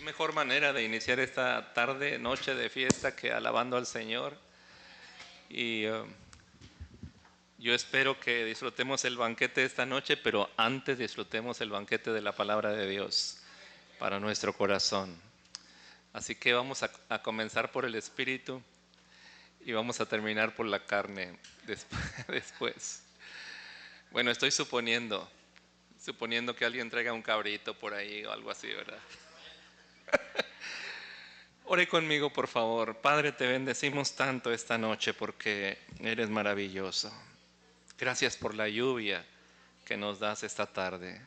Qué mejor manera de iniciar esta tarde, noche de fiesta que alabando al Señor. Y yo espero que disfrutemos el banquete de esta noche, pero antes disfrutemos el banquete de la palabra de Dios para nuestro corazón. Así que vamos a comenzar por el Espíritu y vamos a terminar por la carne después. Bueno, estoy suponiendo que alguien traiga un cabrito por ahí o algo así, ¿verdad? Ore conmigo, por favor. Padre, te bendecimos tanto esta noche porque eres maravilloso. Gracias por la lluvia que nos das esta tarde.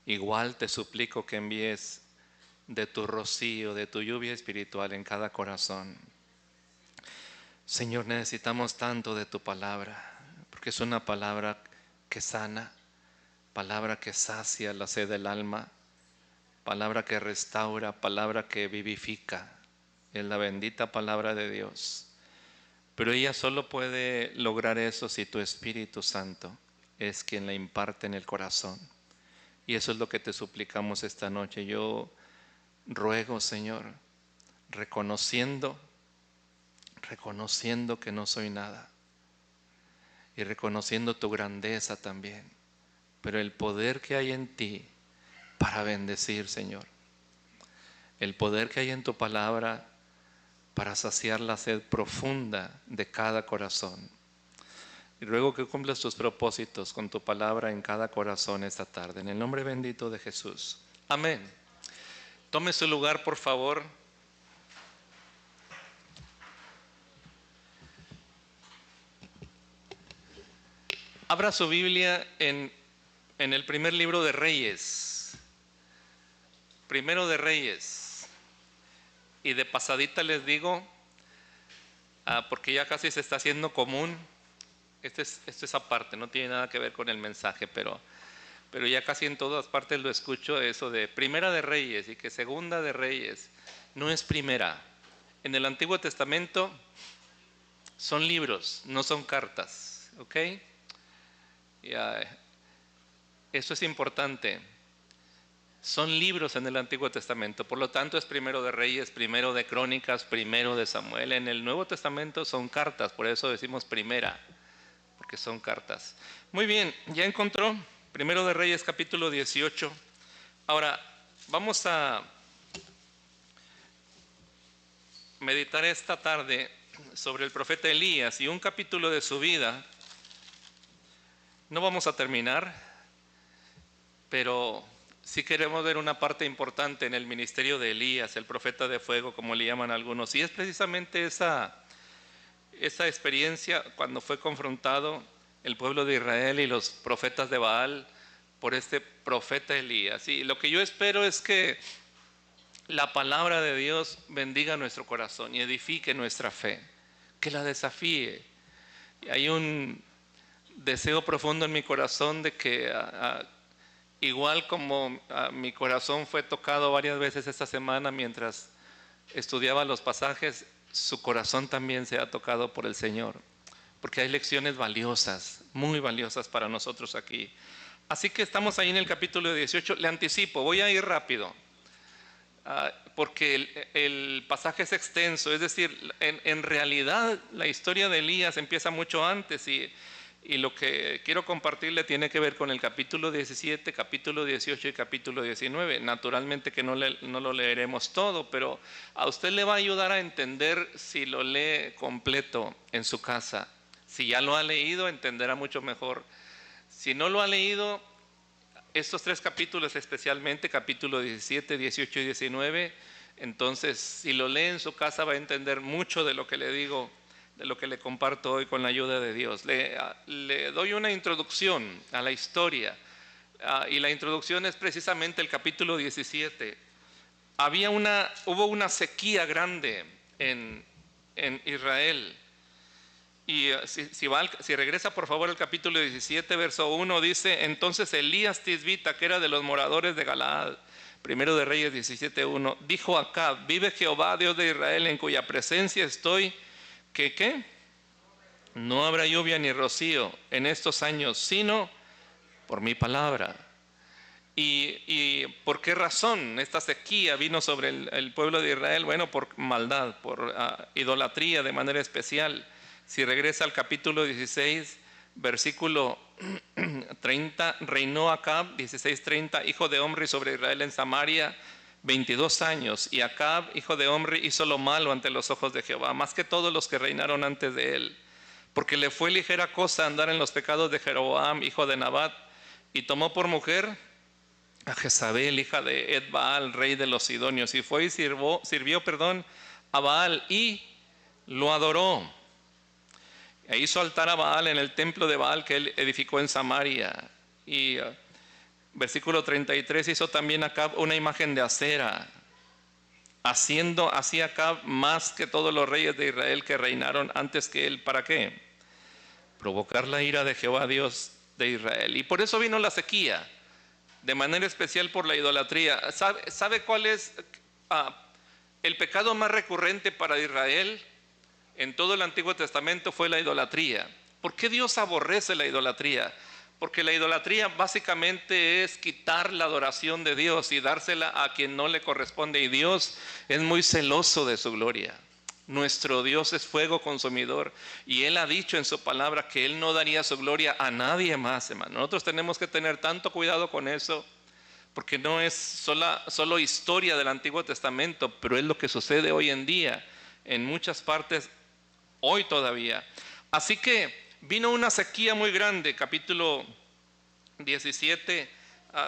Igual te suplico que envíes de tu rocío, de tu lluvia espiritual en cada corazón. Señor, necesitamos tanto de tu palabra, porque es una palabra que sana, palabra que sacia la sed del alma, palabra que restaura, palabra que vivifica. Es la bendita palabra de Dios. Pero ella solo puede lograr eso si tu Espíritu Santo es quien la imparte en el corazón. Y eso es lo que te suplicamos esta noche. Yo ruego, Señor, reconociendo que no soy nada y reconociendo tu grandeza también, pero el poder que hay en ti para bendecir, Señor, el poder que hay en tu palabra para saciar la sed profunda de cada corazón. Y ruego que cumplas tus propósitos con tu palabra en cada corazón esta tarde, en el nombre bendito de Jesús. Amén. Tome su lugar, por favor. Abra su Biblia en el primer libro de Reyes. Primero de Reyes. Y de pasadita les digo, porque ya casi se está haciendo común, esto es aparte, no tiene nada que ver con el mensaje, pero ya casi en todas partes lo escucho, eso de Primera de Reyes y que Segunda de Reyes. No es primera. En el Antiguo Testamento son libros, no son cartas, ¿ok? Eso es importante. Son libros en el Antiguo Testamento, por lo tanto es Primero de Reyes, Primero de Crónicas, Primero de Samuel. En el Nuevo Testamento son cartas, por eso decimos primera, porque son cartas. Muy bien, ¿ya encontró? Primero de Reyes, capítulo 18. Ahora, vamos a meditar esta tarde sobre el profeta Elías y un capítulo de su vida. No vamos a terminar, pero sí queremos ver una parte importante en el ministerio de Elías, el profeta de fuego, como le llaman algunos. Y es precisamente esa experiencia cuando fue confrontado el pueblo de Israel y los profetas de Baal por este profeta Elías. Y lo que yo espero es que la palabra de Dios bendiga nuestro corazón y edifique nuestra fe, que la desafíe. Y hay un deseo profundo en mi corazón de que igual como mi corazón fue tocado varias veces esta semana mientras estudiaba los pasajes, su corazón también se ha tocado por el Señor, porque hay lecciones valiosas, muy valiosas para nosotros aquí. Así que estamos ahí en el capítulo 18, le anticipo, voy a ir rápido, porque el pasaje es extenso, es decir, en realidad la historia de Elías empieza mucho antes y lo que quiero compartirle tiene que ver con el capítulo 17, capítulo 18 y capítulo 19. Naturalmente que no lo leeremos todo, pero a usted le va a ayudar a entender si lo lee completo en su casa. Si ya lo ha leído, entenderá mucho mejor. Si no lo ha leído, estos tres capítulos especialmente, capítulo 17, 18 y 19, entonces si lo lee en su casa va a entender mucho de lo que le digo, de lo que le comparto hoy con la ayuda de Dios. Le doy una introducción a la historia, y la introducción es precisamente el capítulo 17. Hubo una sequía grande en Israel. Y si regresa por favor al capítulo 17, verso 1, dice: entonces Elías Tisbita, que era de los moradores de Galaad, Primero de Reyes 17:1, dijo a Acab: vive Jehová, Dios de Israel, en cuya presencia estoy, que ¿qué? No habrá lluvia ni rocío en estos años, sino por mi palabra. ¿Y por qué razón esta sequía vino sobre el pueblo de Israel? Bueno, por maldad, por idolatría de manera especial. Si regresa al capítulo 16, versículo 30, reinó Acab, 16:30, hijo de Omri sobre Israel en Samaria, 22 años. Y Acab, hijo de Omri, hizo lo malo ante los ojos de Jehová, más que todos los que reinaron antes de él, porque le fue ligera cosa andar en los pecados de Jeroboam, hijo de Nabat, y tomó por mujer a Jezabel, hija de Ed-Baal, rey de los sidonios, y fue y sirvió a Baal y lo adoró. E hizo altar a Baal en el templo de Baal que él edificó en Samaria. Y versículo 33, hizo también Acab una imagen de acera, haciendo así Acab más que todos los reyes de Israel que reinaron antes que él. ¿Para qué? Provocar la ira de Jehová, Dios de Israel. Y por eso vino la sequía, de manera especial por la idolatría. ¿Sabe cuál es el pecado más recurrente para Israel? En todo el Antiguo Testamento fue la idolatría. ¿Por qué Dios aborrece la idolatría? Porque la idolatría básicamente es quitar la adoración de Dios y dársela a quien no le corresponde. Y Dios es muy celoso de su gloria. Nuestro Dios es fuego consumidor y Él ha dicho en su palabra que Él no daría su gloria a nadie más, hermano. Nosotros tenemos que tener tanto cuidado con eso, porque no es solo historia del Antiguo Testamento, pero es lo que sucede hoy en día en muchas partes, hoy todavía. Así que vino una sequía muy grande. Capítulo 17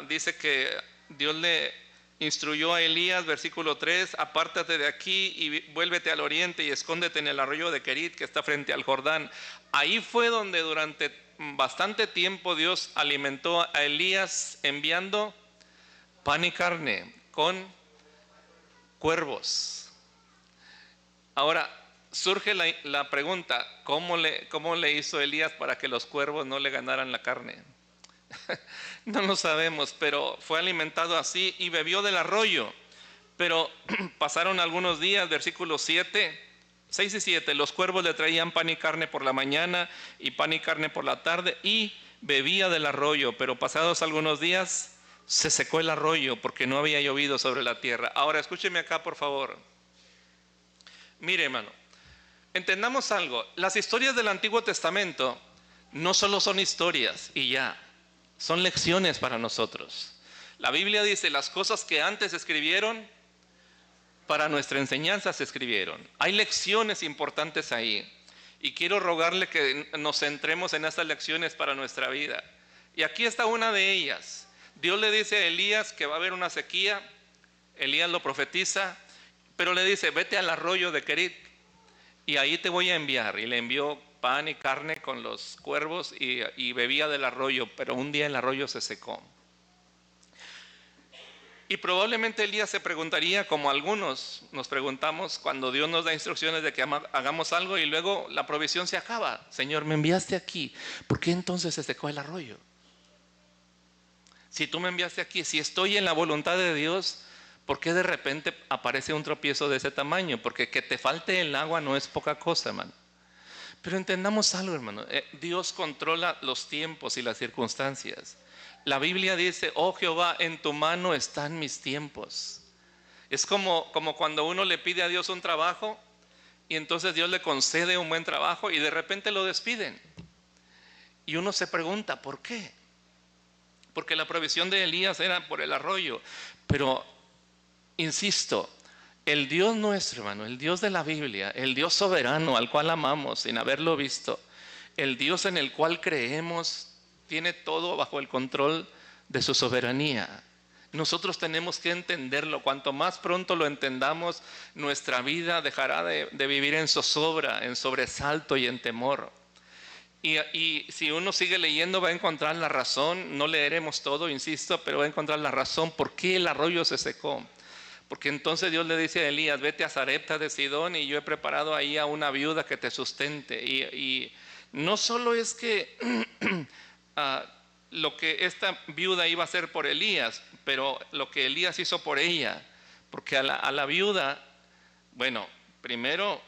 dice que Dios le instruyó a Elías, versículo 3, apártate de aquí y vuélvete al oriente y escóndete en el arroyo de Querit que está frente al Jordán. Ahí fue donde durante bastante tiempo Dios alimentó a Elías enviando pan y carne con cuervos. Ahora surge la pregunta, ¿cómo le hizo Elías para que los cuervos no le ganaran la carne? No lo sabemos, pero fue alimentado así y bebió del arroyo. Pero pasaron algunos días, versículos 6 y 7, los cuervos le traían pan y carne por la mañana y pan y carne por la tarde y bebía del arroyo, pero pasados algunos días se secó el arroyo porque no había llovido sobre la tierra. Ahora escúcheme acá, por favor. Mire, hermano, entendamos algo. Las historias del Antiguo Testamento no solo son historias y ya, son lecciones para nosotros. La Biblia dice, las cosas que antes escribieron, para nuestra enseñanza se escribieron. Hay lecciones importantes ahí. Y quiero rogarle que nos centremos en estas lecciones para nuestra vida. Y aquí está una de ellas. Dios le dice a Elías que va a haber una sequía. Elías lo profetiza, pero le dice, vete al arroyo de Querit y ahí te voy a enviar. Y le envió pan y carne con los cuervos y bebía del arroyo, pero un día el arroyo se secó. Y probablemente Elías se preguntaría, como algunos nos preguntamos cuando Dios nos da instrucciones de que hagamos algo y luego la provisión se acaba. Señor, me enviaste aquí, ¿por qué entonces se secó el arroyo? Si tú me enviaste aquí, si estoy en la voluntad de Dios, ¿por qué de repente aparece un tropiezo de ese tamaño? Porque que te falte el agua no es poca cosa, hermano. Pero entendamos algo, hermano. Dios controla los tiempos y las circunstancias. La Biblia dice, oh Jehová, en tu mano están mis tiempos. Es como cuando uno le pide a Dios un trabajo y entonces Dios le concede un buen trabajo y de repente lo despiden. Y uno se pregunta, ¿por qué? Porque la provisión de Elías era por el arroyo. Pero, insisto, el Dios nuestro, hermano, el Dios de la Biblia, el Dios soberano al cual amamos sin haberlo visto, el Dios en el cual creemos, tiene todo bajo el control de su soberanía. Nosotros tenemos que entenderlo. Cuanto más pronto lo entendamos, nuestra vida dejará de vivir en zozobra, en sobresalto y en temor. Y si uno sigue leyendo va a encontrar la razón. No leeremos todo, insisto, pero va a encontrar la razón por qué el arroyo se secó. Porque entonces Dios le dice a Elías, vete a Sarepta de Sidón y yo he preparado ahí a una viuda que te sustente. Y no solo es que lo que esta viuda iba a hacer por Elías, pero lo que Elías hizo por ella. Porque a la viuda, bueno, primero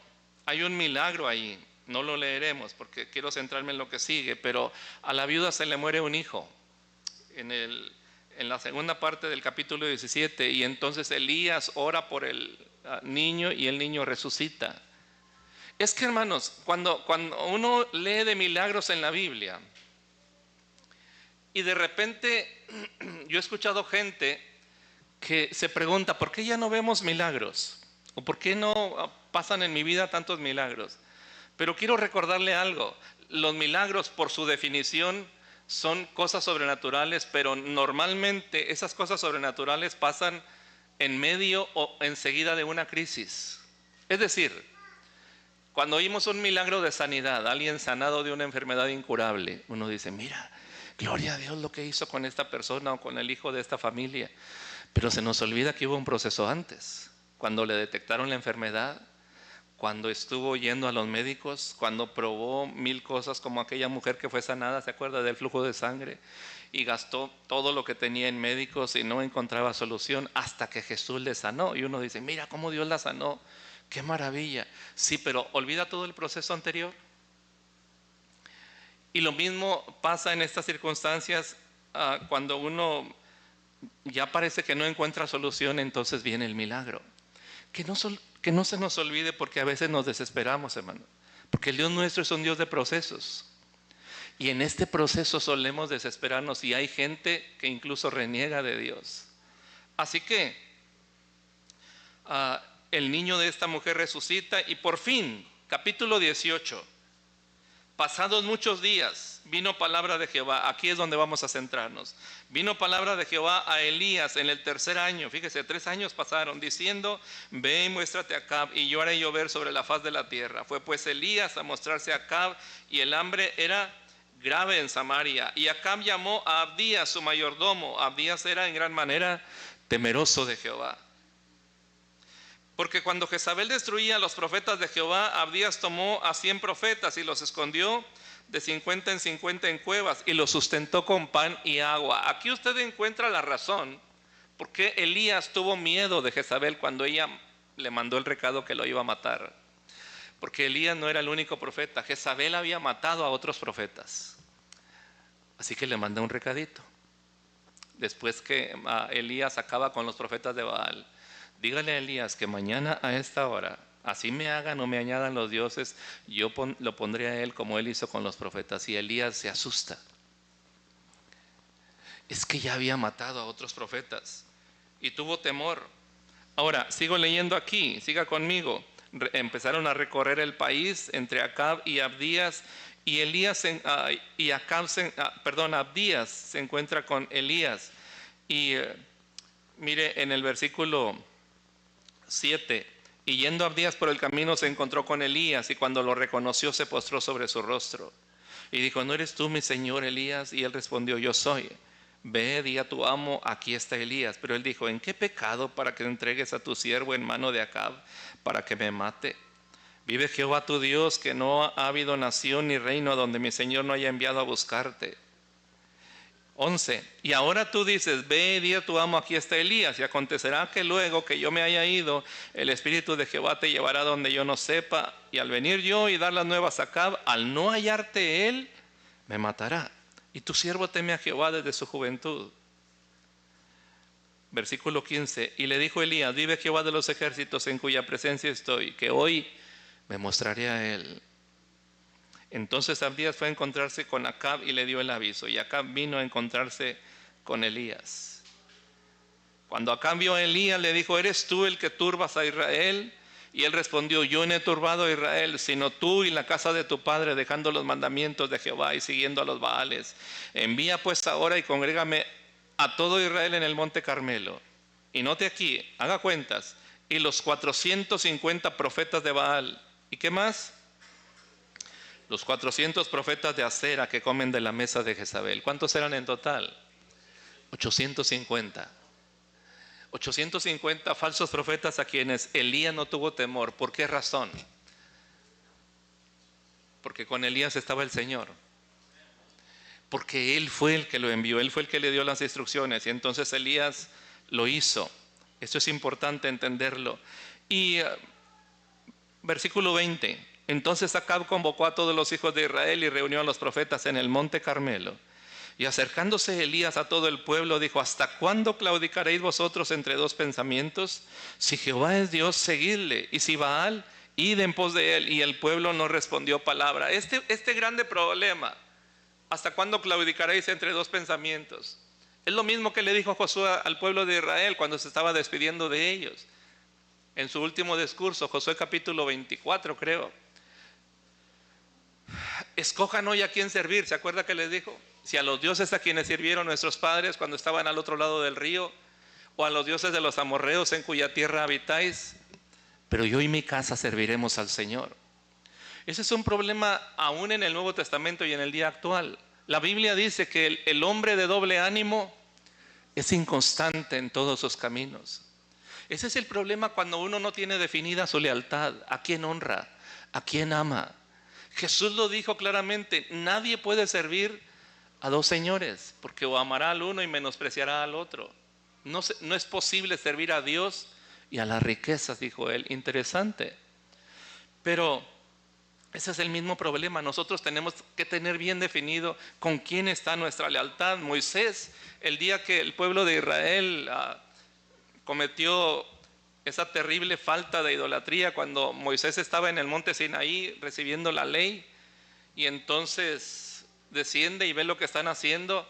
hay un milagro ahí. No lo leeremos porque quiero centrarme en lo que sigue, pero a la viuda se le muere un hijo. En en la segunda parte del capítulo 17, y entonces Elías ora por el niño y el niño resucita. Es que, hermanos, cuando uno lee de milagros en la Biblia y de repente yo he escuchado gente que se pregunta, ¿por qué ya no vemos milagros? ¿O por qué no pasan en mi vida tantos milagros? Pero quiero recordarle algo. Los milagros, por su definición, son cosas sobrenaturales, pero normalmente esas cosas sobrenaturales pasan en medio o enseguida de una crisis. Es decir, cuando oímos un milagro de sanidad, alguien sanado de una enfermedad incurable, uno dice, mira, gloria a Dios lo que hizo con esta persona o con el hijo de esta familia. Pero se nos olvida que hubo un proceso antes, cuando le detectaron la enfermedad, cuando estuvo yendo a los médicos, cuando probó 1000 cosas, como aquella mujer que fue sanada, ¿se acuerda del flujo de sangre? Y gastó todo lo que tenía en médicos y no encontraba solución hasta que Jesús le sanó. Y uno dice, mira cómo Dios la sanó, qué maravilla. Sí, pero olvida todo el proceso anterior. Y lo mismo pasa en estas circunstancias cuando uno ya parece que no encuentra solución, entonces viene el milagro. Que no se nos olvide, porque a veces nos desesperamos, hermano. Porque el Dios nuestro es un Dios de procesos. Y en este proceso solemos desesperarnos, y hay gente que incluso reniega de Dios. Así que el niño de esta mujer resucita, y por fin, capítulo 18. Pasados muchos días, vino palabra de Jehová. Aquí es donde vamos a centrarnos. Vino palabra de Jehová a Elías en el 3er año. Fíjese, 3 años pasaron, diciendo, ve y muéstrate a Acab, y yo haré llover sobre la faz de la tierra. Fue pues Elías a mostrarse a Acab, y el hambre era grave en Samaria. Y Acab llamó a Abdías, su mayordomo. Abdías era en gran manera temeroso de Jehová. Porque cuando Jezabel destruía a los profetas de Jehová, Abdías tomó a 100 profetas y los escondió de 50 en 50 en cuevas, y los sustentó con pan y agua. Aquí usted encuentra la razón por qué Elías tuvo miedo de Jezabel cuando ella le mandó el recado que lo iba a matar. Porque Elías no era el único profeta. Jezabel había matado a otros profetas. Así que le mandó un recadito. Después que Elías acaba con los profetas de Baal, dígale a Elías que mañana a esta hora, así me hagan o me añadan los dioses, yo lo pondré a él como él hizo con los profetas. Y Elías se asusta. Es que ya había matado a otros profetas y tuvo temor. Ahora, sigo leyendo aquí, siga conmigo. Empezaron a recorrer el país entre Acab y Abdías, y Abdías se encuentra con Elías. Y mire en el versículo 7, y yendo Abdías por el camino se encontró con Elías, y cuando lo reconoció se postró sobre su rostro y dijo, ¿no eres tú mi señor Elías? Y él respondió, yo soy. Ve, di a tu amo, aquí está Elías. Pero él dijo, ¿en qué pecado para que entregues a tu siervo en mano de Acab para que me mate? Vive Jehová tu Dios, que no ha habido nación ni reino donde mi señor no haya enviado a buscarte. 11. Y ahora tú dices, ve, di a tu amo, aquí está Elías. Y acontecerá que luego que yo me haya ido, el Espíritu de Jehová te llevará donde yo no sepa. Y al venir yo y dar las nuevas a Acab, al no hallarte él, me matará. Y tu siervo teme a Jehová desde su juventud. Versículo 15. Y le dijo Elías, vive Jehová de los ejércitos en cuya presencia estoy, que hoy me mostraré a él. Entonces Abdías fue a encontrarse con Acab y le dio el aviso. Y Acab vino a encontrarse con Elías. Cuando Acab vio a Elías, le dijo, ¿eres tú el que turbas a Israel? Y él respondió, yo no he turbado a Israel, sino tú y la casa de tu padre, dejando los mandamientos de Jehová y siguiendo a los Baales. Envía pues ahora y congrégame a todo Israel en el monte Carmelo. Y note aquí, haga cuentas, y los 450 profetas de Baal. ¿Y qué más? Los 400 profetas de Acera que comen de la mesa de Jezabel. ¿Cuántos eran en total? 850. 850 falsos profetas a quienes Elías no tuvo temor. ¿Por qué razón? Porque con Elías estaba el Señor. Porque Él fue el que lo envió, Él fue el que le dio las instrucciones, y entonces Elías lo hizo. Esto es importante entenderlo. Y versículo 20. Entonces Acab convocó a todos los hijos de Israel y reunió a los profetas en el monte Carmelo. Y acercándose Elías a todo el pueblo, dijo: ¿hasta cuándo claudicaréis vosotros entre dos pensamientos? Si Jehová es Dios, seguidle, y si Baal, id en pos de él. Y el pueblo no respondió palabra. Este grande problema, ¿hasta cuándo claudicaréis entre dos pensamientos? Es lo mismo que le dijo Josué al pueblo de Israel cuando se estaba despidiendo de ellos. En su último discurso, Josué capítulo 24 creo. Escojan hoy a quién servir. ¿Se acuerda que les dijo? Si a los dioses a quienes sirvieron nuestros padres cuando estaban al otro lado del río, o a los dioses de los amorreos en cuya tierra habitáis, pero yo y mi casa serviremos al Señor. Ese es un problema aún en el Nuevo Testamento y en el día actual. La Biblia dice que el hombre de doble ánimo es inconstante en todos sus caminos. Ese es el problema cuando uno no tiene definida su lealtad. ¿A quién honra? ¿A quién ama? Jesús lo dijo claramente: nadie puede servir a dos señores, porque o amará al uno y menospreciará al otro. No es posible servir a Dios y a las riquezas, dijo él. Interesante. Pero ese es el mismo problema. Nosotros tenemos que tener bien definido con quién está nuestra lealtad. Moisés, el día que el pueblo de Israel cometió esa terrible falta de idolatría, cuando Moisés estaba en el monte Sinaí recibiendo la ley, y entonces desciende y ve lo que están haciendo.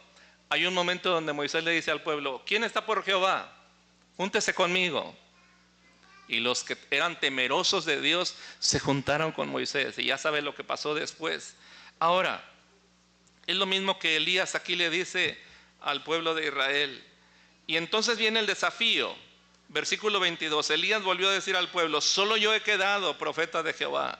Hay un momento donde Moisés le dice al pueblo: ¿quién está por Jehová? Júntese conmigo. Y los que eran temerosos de Dios se juntaron con Moisés, y ya sabe lo que pasó después. Ahora, es lo mismo que Elías aquí le dice al pueblo de Israel. Y entonces viene el desafío. Versículo 22, Elías volvió a decir al pueblo: solo yo he quedado profeta de Jehová,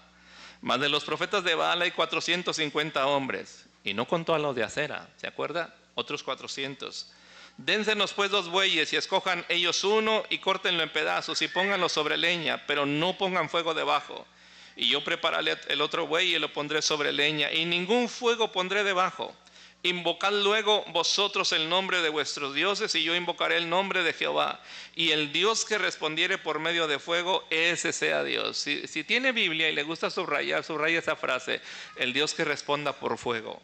mas de los profetas de Baal hay 450 hombres. Y no contó a los de Acera, ¿se acuerda? Otros 400. Dénsenos pues 2 bueyes y escojan ellos uno y córtenlo en pedazos y pónganlo sobre leña, pero no pongan fuego debajo. Y yo prepararé el otro buey y lo pondré sobre leña, y ningún fuego pondré debajo. Invocad luego vosotros el nombre de vuestros dioses, y yo invocaré el nombre de Jehová. Y el Dios que respondiere por medio de fuego, ese sea Dios. Si tiene Biblia y le gusta subrayar, subraya esa frase: el Dios que responda por fuego.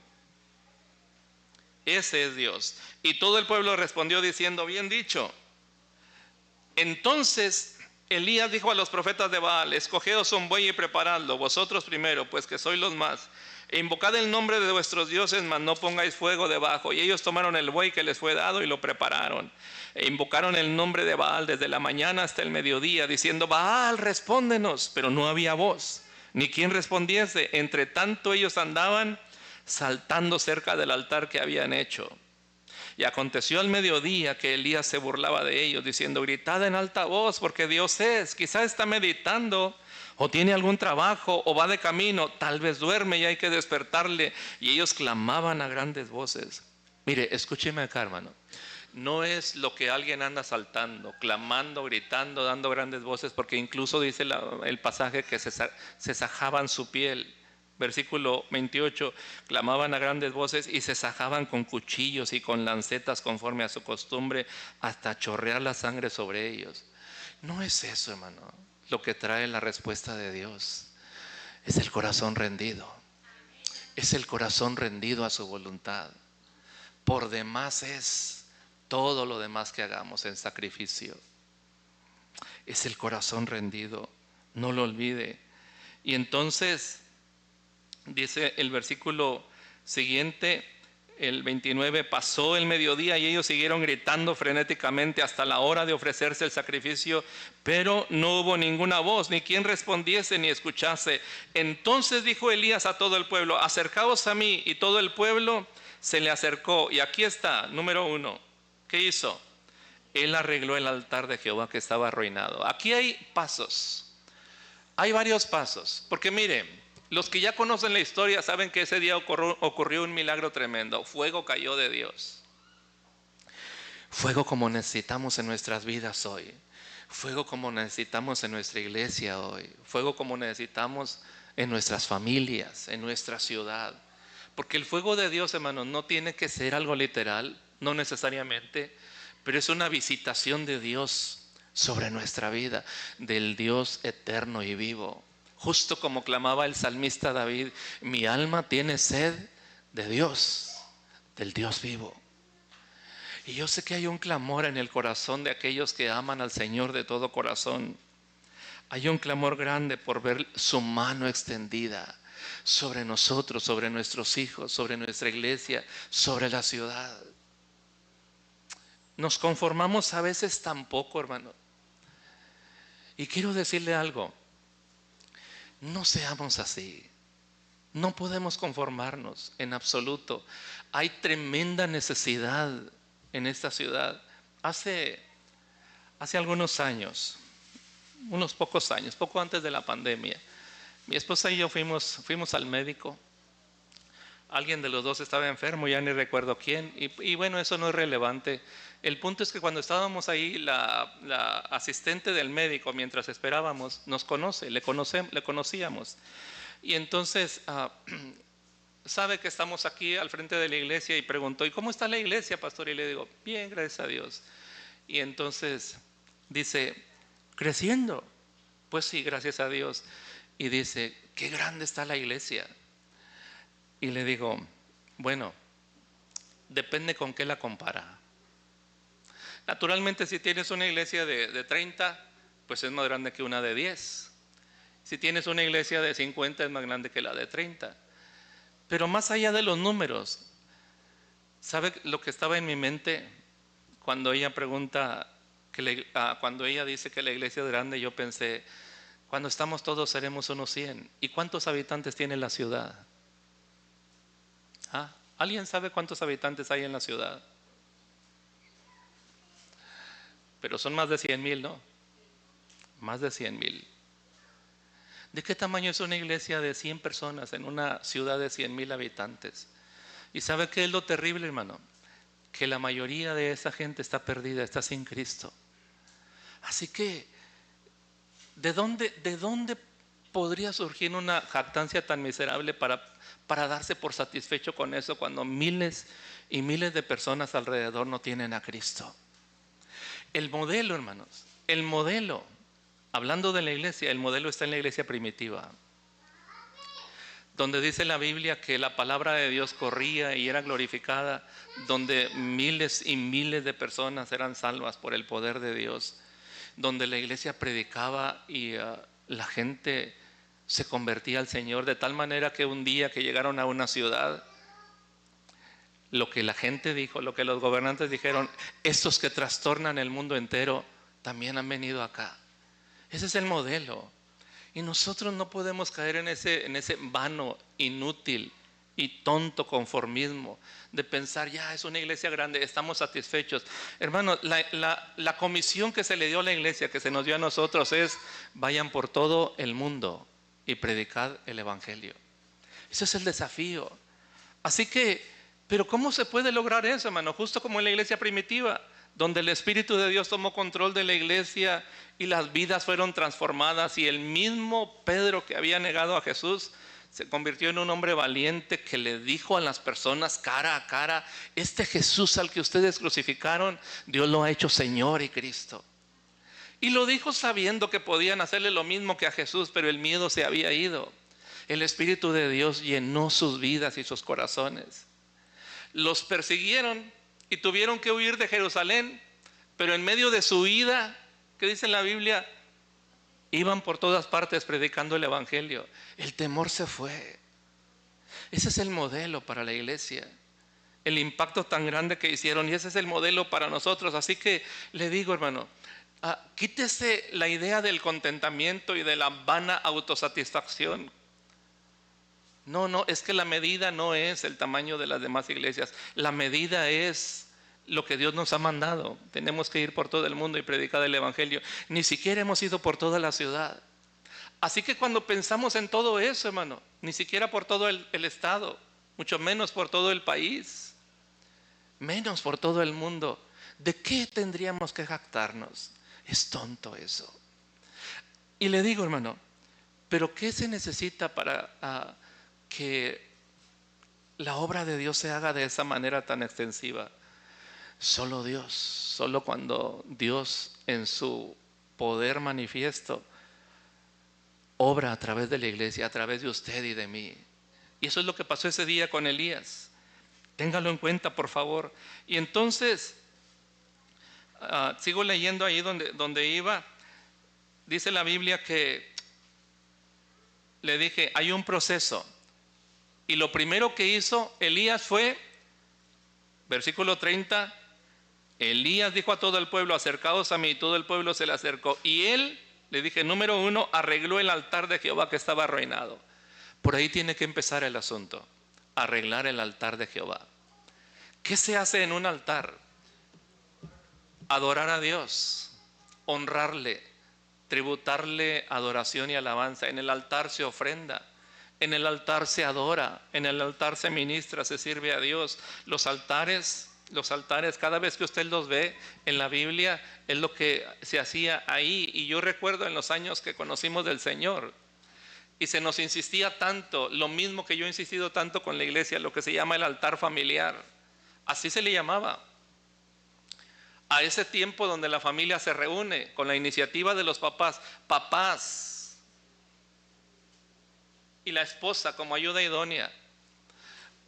Ese es Dios. Y todo el pueblo respondió diciendo: bien dicho. Entonces Elías dijo a los profetas de Baal: escogeos un buey y preparadlo, vosotros primero, pues que sois los más. E invocad el nombre de vuestros dioses, mas no pongáis fuego debajo. Y ellos tomaron el buey que les fue dado y lo prepararon. E invocaron el nombre de Baal desde la mañana hasta el mediodía, diciendo: Baal, respóndenos. Pero no había voz, ni quien respondiese. Entre tanto ellos andaban saltando cerca del altar que habían hecho. Y aconteció al mediodía que Elías se burlaba de ellos, diciendo: gritad en alta voz, porque Dios es. Quizás está meditando, o tiene algún trabajo, o va de camino. Tal vez duerme y hay que despertarle. Y ellos clamaban a grandes voces. Mire, escúcheme acá, hermano. No es lo que alguien anda saltando, clamando, gritando, dando grandes voces, porque incluso dice el pasaje que se sajaban su piel. Versículo 28, clamaban a grandes voces y se sajaban con cuchillos y con lancetas conforme a su costumbre, hasta chorrear la sangre sobre ellos. No es eso, hermano, lo que trae la respuesta de Dios. Es el corazón rendido. Es el corazón rendido a su voluntad. Por demás es todo lo demás que hagamos en sacrificio. Es el corazón rendido, no lo olvide. Y entonces dice el versículo siguiente, el 29, pasó el mediodía y ellos siguieron gritando frenéticamente hasta la hora de ofrecerse el sacrificio, pero no hubo ninguna voz, ni quien respondiese ni escuchase. Entonces dijo Elías a todo el pueblo: acercaos a mí. Y todo el pueblo se le acercó. Y aquí está, número 1, ¿qué hizo? Él arregló el altar de Jehová que estaba arruinado. Aquí hay pasos, hay varios pasos, porque miren, los que ya conocen la historia saben que ese día ocurrió un milagro tremendo. Fuego cayó de Dios. Fuego como necesitamos en nuestras vidas hoy. Fuego como necesitamos en nuestra iglesia hoy. Fuego como necesitamos en nuestras familias, en nuestra ciudad. Porque el fuego de Dios, hermanos, no tiene que ser algo literal, no necesariamente, pero es una visitación de Dios sobre nuestra vida, del Dios eterno y vivo. Justo como clamaba el salmista David: mi alma tiene sed de Dios, del Dios vivo. Y yo sé que hay un clamor en el corazón de aquellos que aman al Señor de todo corazón. Hay un clamor grande por ver su mano extendida sobre nosotros, sobre nuestros hijos, sobre nuestra iglesia, sobre la ciudad. Nos conformamos a veces tan poco, hermano. Y quiero decirle algo, no seamos así. No podemos conformarnos en absoluto. Hay tremenda necesidad en esta ciudad. Hace algunos años, unos pocos años, poco antes de la pandemia, mi esposa y yo fuimos al médico. Alguien de los dos estaba enfermo, ya ni recuerdo quién, y bueno, eso no es relevante. El punto es que cuando estábamos ahí, la asistente del médico, mientras esperábamos, nos conoce, le conocíamos. Y entonces sabe que estamos aquí al frente de la iglesia y preguntó, ¿y cómo está la iglesia, pastor? Y le digo, bien, gracias a Dios. Y entonces dice, creciendo. Pues sí, gracias a Dios. Y dice, qué grande está la iglesia. Y le digo, bueno, depende con qué la compara. Naturalmente, si tienes una iglesia de 30, pues es más grande que una de 10. Si tienes una iglesia de 50, es más grande que la de 30. Pero más allá de los números, ¿sabe lo que estaba en mi mente cuando ella pregunta, cuando ella dice que la iglesia es grande? Yo pensé, cuando estamos todos seremos unos 100. ¿Y cuántos habitantes tiene la ciudad? ¿Alguien sabe cuántos habitantes hay en la ciudad? Pero son más de 100,000, ¿no? Más de 100,000. ¿De qué tamaño es una iglesia de 100 personas en una ciudad de 100,000 habitantes? ¿Y sabe qué es lo terrible, hermano? Que la mayoría de esa gente está perdida, está sin Cristo. Así que, ¿de dónde podría surgir una jactancia tan miserable para darse por satisfecho con eso cuando miles y miles de personas alrededor no tienen a Cristo? El modelo, hermanos, el modelo, hablando de la iglesia, el modelo está en la iglesia primitiva, donde dice la Biblia que la palabra de Dios corría y era glorificada, donde miles y miles de personas eran salvas por el poder de Dios, donde la iglesia predicaba y la gente se convertía al Señor, de tal manera que un día que llegaron a una ciudad, lo que la gente dijo, lo que los gobernantes dijeron, estos que trastornan el mundo entero también han venido acá. Ese es el modelo. Y nosotros no podemos caer en ese vano, inútil y tonto conformismo de pensar, ya es una iglesia grande, estamos satisfechos. Hermano, la comisión que se le dio a la iglesia, que se nos dio a nosotros, es vayan por todo el mundo y predicad el evangelio. Ese es el desafío. Así que, pero ¿cómo se puede lograr eso, hermano? Justo como en la iglesia primitiva, donde el Espíritu de Dios tomó control de la iglesia y las vidas fueron transformadas, y el mismo Pedro que había negado a Jesús se convirtió en un hombre valiente que le dijo a las personas cara a cara, este Jesús al que ustedes crucificaron, Dios lo ha hecho Señor y Cristo. Y lo dijo sabiendo que podían hacerle lo mismo que a Jesús, pero el miedo se había ido. El Espíritu de Dios llenó sus vidas y sus corazones. Los persiguieron y tuvieron que huir de Jerusalén, pero en medio de su huida, ¿qué dice la Biblia? Iban por todas partes predicando el evangelio. El temor se fue. Ese es el modelo para la iglesia, el impacto tan grande que hicieron, y ese es el modelo para nosotros. Así que le digo, hermano, quítese la idea del contentamiento y de la vana autosatisfacción. No, es que la medida no es el tamaño de las demás iglesias. La medida es lo que Dios nos ha mandado. Tenemos que ir por todo el mundo y predicar el evangelio. Ni siquiera hemos ido por toda la ciudad. Así que cuando pensamos en todo eso, hermano, ni siquiera por todo el estado, mucho menos por todo el país, menos por todo el mundo, ¿de qué tendríamos que jactarnos? Es tonto eso. Y le digo, hermano, ¿pero qué se necesita para que la obra de Dios se haga de esa manera tan extensiva? Solo Dios, solo cuando Dios en su poder manifiesto obra a través de la iglesia, a través de usted y de mí. Y eso es lo que pasó ese día con Elías. Téngalo en cuenta, por favor. Y entonces, sigo leyendo ahí donde iba. Dice la Biblia que le dije, hay un proceso. Y lo primero que hizo Elías fue, versículo 30, Elías dijo a todo el pueblo, acercaos a mí, y todo el pueblo se le acercó. Y él, le dije, número 1, arregló el altar de Jehová que estaba arruinado. Por ahí tiene que empezar el asunto, arreglar el altar de Jehová. ¿Qué se hace en un altar? Adorar a Dios, honrarle, tributarle adoración y alabanza. En el altar se ofrenda, en el altar se adora, en el altar se ministra, se sirve a Dios. Los altares, cada vez que usted los ve en la Biblia, es lo que se hacía ahí. Y yo recuerdo en los años que conocimos del Señor, y se nos insistía tanto, lo mismo que yo he insistido tanto con la iglesia, lo que se llama el altar familiar. Así se le llamaba. A ese tiempo donde la familia se reúne con la iniciativa de los papás y la esposa como ayuda idónea.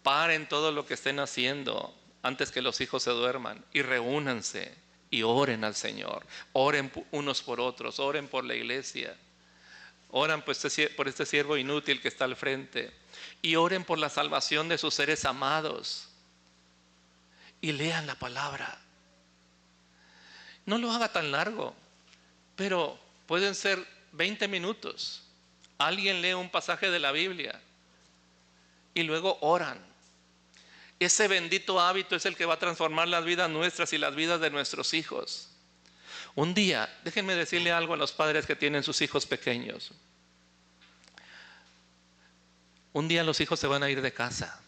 Paren todo lo que estén haciendo antes que los hijos se duerman y reúnanse y oren al Señor. Oren unos por otros, oren por la iglesia. Oren por este siervo inútil que está al frente. Y oren por la salvación de sus seres amados. Y lean la palabra. No lo haga tan largo, pero pueden ser 20 minutos. Alguien lee un pasaje de la Biblia y luego oran. Ese bendito hábito es el que va a transformar las vidas nuestras y las vidas de nuestros hijos. Un día, déjenme decirle algo a los padres que tienen sus hijos pequeños. Un día los hijos se van a ir de casa.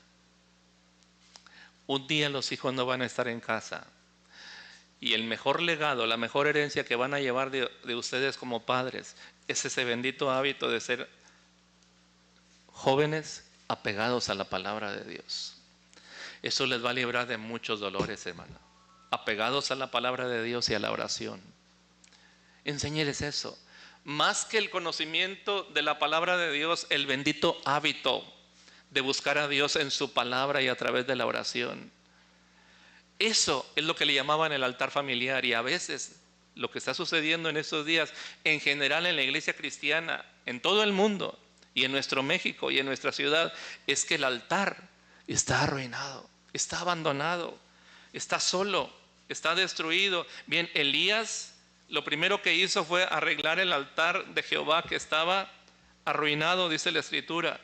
Un día los hijos no van a estar en casa. Y el mejor legado, la mejor herencia que van a llevar de ustedes como padres es ese bendito hábito de ser jóvenes apegados a la palabra de Dios. Eso les va a librar de muchos dolores, hermano. Apegados a la palabra de Dios y a la oración. Enséñeles eso. Más que el conocimiento de la palabra de Dios, el bendito hábito de buscar a Dios en su palabra y a través de la oración. Eso es lo que le llamaban el altar familiar. Y a veces lo que está sucediendo en estos días, en general en la iglesia cristiana, en todo el mundo y en nuestro México y en nuestra ciudad, es que el altar está arruinado, está abandonado, está solo, está destruido. Bien, Elías lo primero que hizo fue arreglar el altar de Jehová que estaba arruinado, dice la Escritura.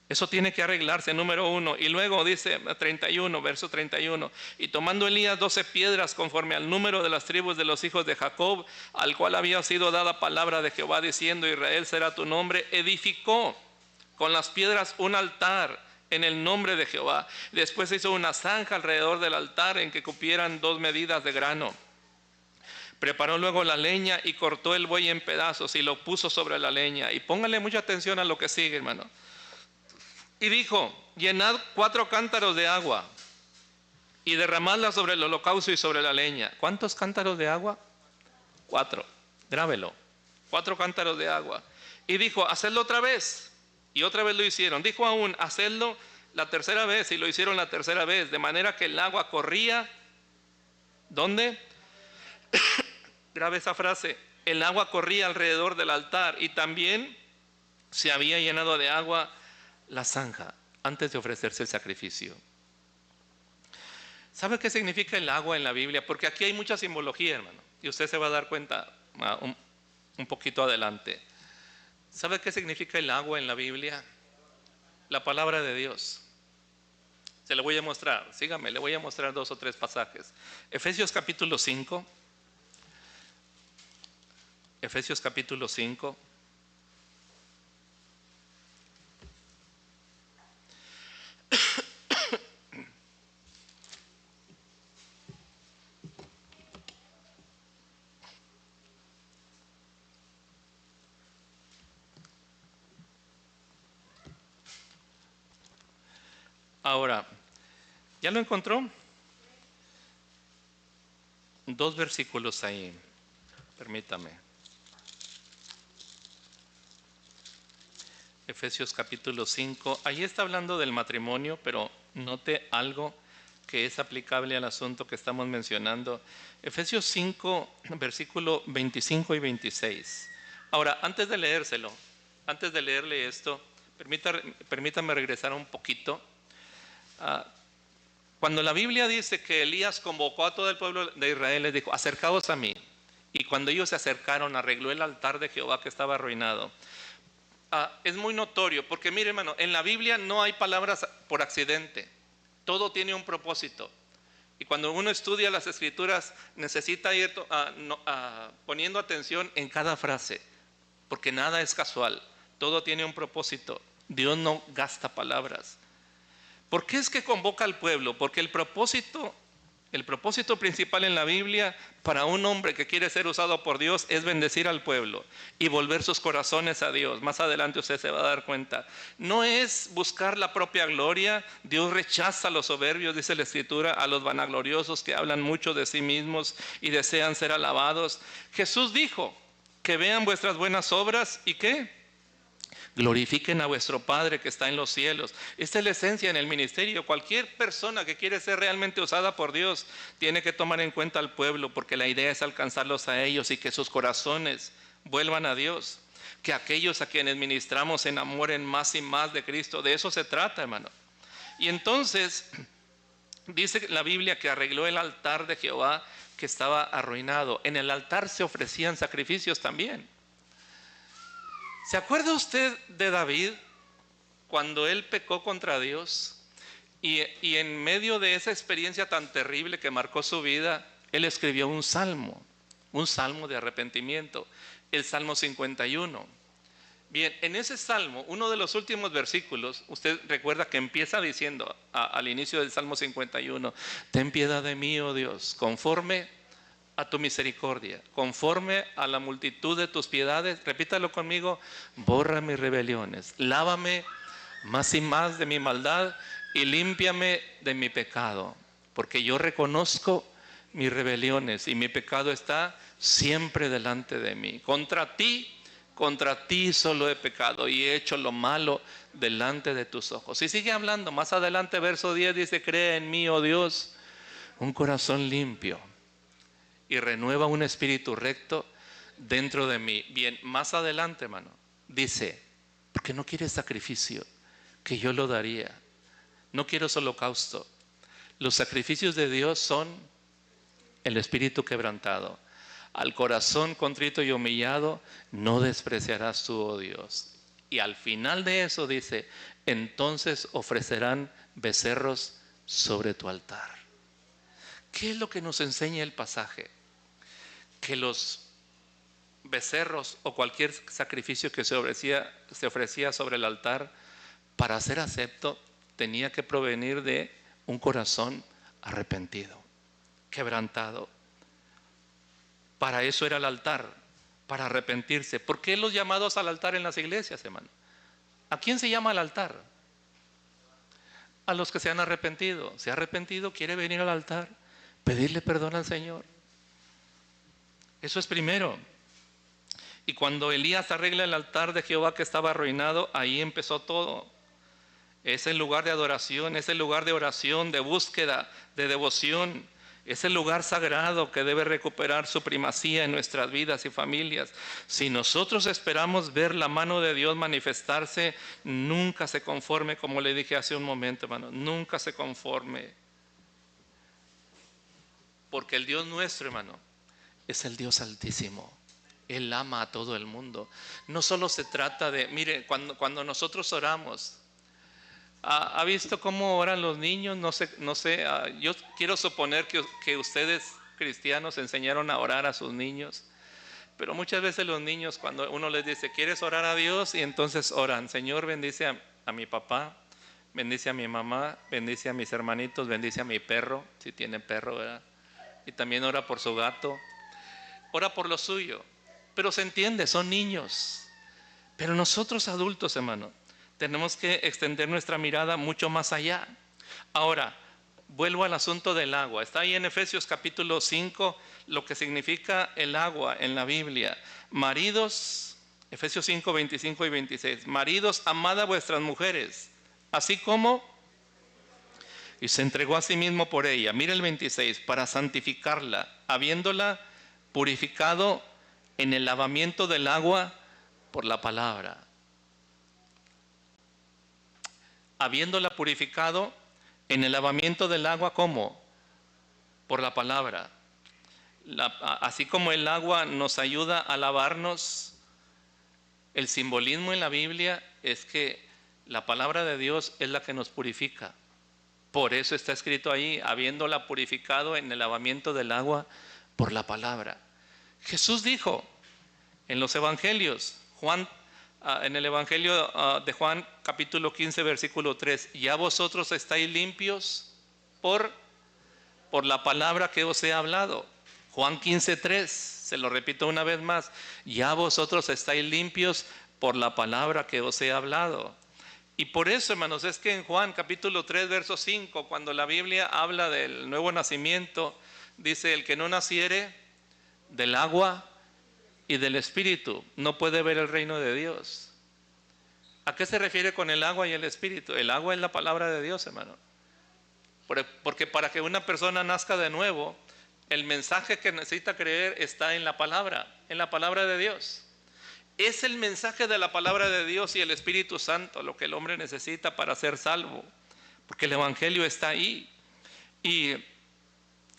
Eso tiene que arreglarse, número 1. Y luego dice 31, verso 31. Y tomando Elías 12 piedras conforme al número de las tribus de los hijos de Jacob, al cual había sido dada palabra de Jehová diciendo, Israel será tu nombre, edificó con las piedras un altar en el nombre de Jehová. Después hizo una zanja alrededor del altar en que cupieran 2 medidas de grano. Preparó luego la leña y cortó el buey en pedazos y lo puso sobre la leña. Y póngale mucha atención a lo que sigue, hermano. Y dijo, llenad 4 cántaros de agua y derramadla sobre el holocausto y sobre la leña. ¿Cuántos cántaros de agua? 4. Grábelo. 4 cántaros de agua. Y dijo, hacedlo otra vez. Y otra vez lo hicieron. Dijo aún, hacedlo la tercera vez. Y lo hicieron la tercera vez. De manera que el agua corría. ¿Dónde? Grabe esa frase. El agua corría alrededor del altar. Y también se había llenado de agua la zanja antes de ofrecerse el sacrificio. ¿Sabe qué significa el agua en la Biblia? Porque aquí hay mucha simbología, hermano, y usted se va a dar cuenta un poquito adelante. ¿Sabe qué significa el agua en la Biblia? La palabra de Dios. Se le voy a mostrar, sígame, le voy a mostrar 2 o 3 pasajes. Efesios capítulo 5. Efesios capítulo 5. Ahora, ¿ya lo encontró? 2 versículos ahí, permítame. Efesios capítulo 5, ahí está hablando del matrimonio, pero note algo que es aplicable al asunto que estamos mencionando. Efesios 5, versículo 25 y 26. Ahora, antes de leérselo, antes de leerle esto, permítame regresar un poquito. Cuando la Biblia dice que Elías convocó a todo el pueblo de Israel, les dijo, acercaos a mí. Y cuando ellos se acercaron, arregló el altar de Jehová que estaba arruinado. Es muy notorio, porque mire hermano, en la Biblia no hay palabras por accidente. Todo tiene un propósito. Y cuando uno estudia las Escrituras, necesita ir poniendo atención en cada frase, porque nada es casual. Todo tiene un propósito. Dios no gasta palabras. ¿Por qué es que convoca al pueblo? Porque el propósito principal en la Biblia para un hombre que quiere ser usado por Dios es bendecir al pueblo y volver sus corazones a Dios. Más adelante usted se va a dar cuenta. No es buscar la propia gloria. Dios rechaza a los soberbios, dice la Escritura, a los vanagloriosos que hablan mucho de sí mismos y desean ser alabados. Jesús dijo que vean vuestras buenas obras y ¿qué? Glorifiquen a vuestro Padre que está en los cielos. Esta es la esencia en el ministerio. Cualquier persona que quiere ser realmente usada por Dios tiene que tomar en cuenta al pueblo, porque la idea es alcanzarlos a ellos y que sus corazones vuelvan a Dios. Que aquellos a quienes ministramos se enamoren más y más de Cristo. De eso se trata, hermano. Y entonces dice la Biblia que arregló el altar de Jehová que estaba arruinado. En el altar se ofrecían sacrificios también. ¿Se acuerda usted de David cuando él pecó contra Dios? Y en medio de esa experiencia tan terrible que marcó su vida, él escribió un salmo de arrepentimiento, el Salmo 51. Bien, en ese salmo, uno de los últimos versículos, usted recuerda que empieza diciendo al inicio del Salmo 51, ten piedad de mí, oh Dios, conforme a tu misericordia, conforme a la multitud de tus piedades, repítalo conmigo, borra mis rebeliones, lávame más y más de mi maldad y límpiame de mi pecado, porque yo reconozco mis rebeliones y mi pecado está siempre delante de mí. Contra ti solo he pecado y he hecho lo malo delante de tus ojos. Y sigue hablando, más adelante verso 10 dice, crea en mí, oh Dios, un corazón limpio y renueva un espíritu recto dentro de mí. Bien, más adelante, hermano, dice, porque no quieres sacrificio, que yo lo daría. No quiero holocausto. Los sacrificios de Dios son el espíritu quebrantado. Al corazón contrito y humillado, no despreciarás tú, oh Dios. Y al final de eso dice, entonces ofrecerán becerros sobre tu altar. ¿Qué es lo que nos enseña el pasaje? Que los becerros o cualquier sacrificio que se ofrecía sobre el altar, para ser acepto, tenía que provenir de un corazón arrepentido, quebrantado. Para eso era el altar, para arrepentirse. ¿Por qué los llamados al altar en las iglesias, hermano? ¿A quién se llama al altar? A los que se han arrepentido. ¿Se ha arrepentido? ¿Quiere venir al altar? Pedirle perdón al Señor. Eso es primero. Y cuando Elías arregla el altar de Jehová que estaba arruinado, ahí empezó todo. Es el lugar de adoración, es el lugar de oración, de búsqueda, de devoción. Es el lugar sagrado que debe recuperar su primacía en nuestras vidas y familias. Si nosotros esperamos ver la mano de Dios manifestarse, nunca se conforme, como le dije hace un momento, hermano, nunca se conforme. Porque el Dios nuestro, hermano, es el Dios altísimo. Él ama a todo el mundo. No solo se trata de, mire, cuando nosotros oramos, ¿ha visto cómo oran los niños? No sé, yo quiero suponer que ustedes cristianos enseñaron a orar a sus niños, pero muchas veces los niños, cuando uno les dice, ¿quieres orar a Dios? Y entonces oran, Señor, bendice a mi papá, bendice a mi mamá, bendice a mis hermanitos, bendice a mi perro, si tiene perro, ¿verdad? Y también ora por su gato, ora por lo suyo. Pero se entiende, son niños. Pero nosotros adultos, hermano, tenemos que extender nuestra mirada mucho más allá. Ahora, vuelvo al asunto del agua. Está ahí en Efesios capítulo 5 lo que significa el agua en la Biblia. Maridos, Efesios 5, 25 y 26. Maridos, amad a vuestras mujeres, así como y se entregó a sí mismo por ella. Mira el 26, para santificarla, habiéndola purificado en el lavamiento del agua por la palabra. Habiéndola purificado en el lavamiento del agua, ¿cómo? Por la palabra. Así como el agua nos ayuda a lavarnos, el simbolismo en la Biblia es que la palabra de Dios es la que nos purifica. Por eso está escrito ahí, habiéndola purificado en el lavamiento del agua por la palabra. Jesús dijo en los evangelios, en el evangelio de Juan capítulo 15 versículo 3, ya vosotros estáis limpios por la palabra que os he hablado. Juan 15:3, se lo repito una vez más, ya vosotros estáis limpios por la palabra que os he hablado. Y por eso, hermanos, es que en Juan capítulo 3 verso 5, cuando la Biblia habla del nuevo nacimiento, dice, el que no naciere del agua y del espíritu no puede ver el reino de Dios. ¿A qué se refiere con el agua y el espíritu? El agua es la palabra de Dios, hermano. Porque para que una persona nazca de nuevo, el mensaje que necesita creer está en la palabra de Dios. Es el mensaje de la palabra de Dios y el Espíritu Santo lo que el hombre necesita para ser salvo, porque el evangelio está ahí. Y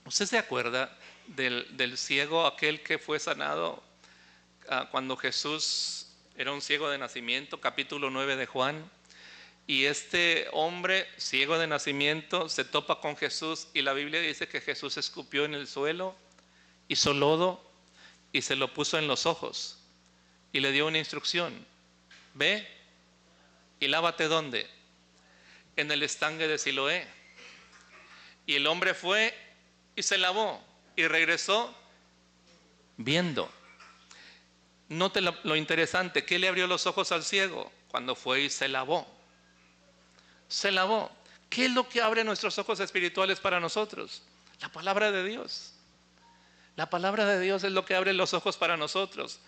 usted se acuerda del ciego, aquel que fue sanado cuando Jesús era un ciego de nacimiento, capítulo 9 de Juan. Y este hombre ciego de nacimiento se topa con Jesús y la Biblia dice que Jesús escupió en el suelo, hizo lodo y se lo puso en los ojos y le dio una instrucción: ve y lávate ¿dónde? En el estanque de Siloé. Y el hombre fue y se lavó y regresó viendo. Note lo interesante, ¿qué le abrió los ojos al ciego? Cuando fue y se lavó. Se lavó. ¿Qué es lo que abre nuestros ojos espirituales para nosotros? La palabra de Dios. La palabra de Dios es lo que abre los ojos para nosotros.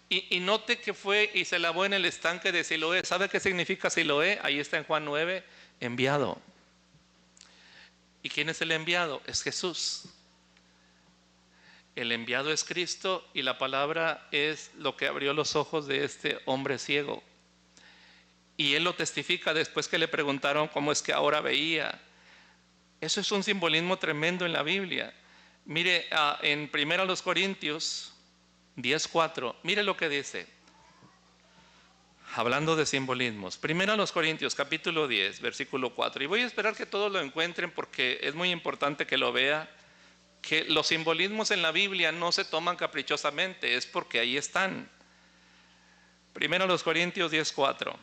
Y note que fue y se lavó en el estanque de Siloé. ¿Sabe qué significa Siloé? Ahí está en Juan 9, enviado. ¿Y quién es el enviado? Es Jesús. El enviado es Cristo y la palabra es lo que abrió los ojos de este hombre ciego. Y él lo testifica después que le preguntaron cómo es que ahora veía. Eso es un simbolismo tremendo en la Biblia. Mire, en 1 Corintios 10:4, mire lo que dice. Hablando de simbolismos. 1 Corintios capítulo 10, versículo 4. Y voy a esperar que todos lo encuentren porque es muy importante que lo vea. Que los simbolismos en la Biblia no se toman caprichosamente, es porque ahí están. 1 Corintios 10:4.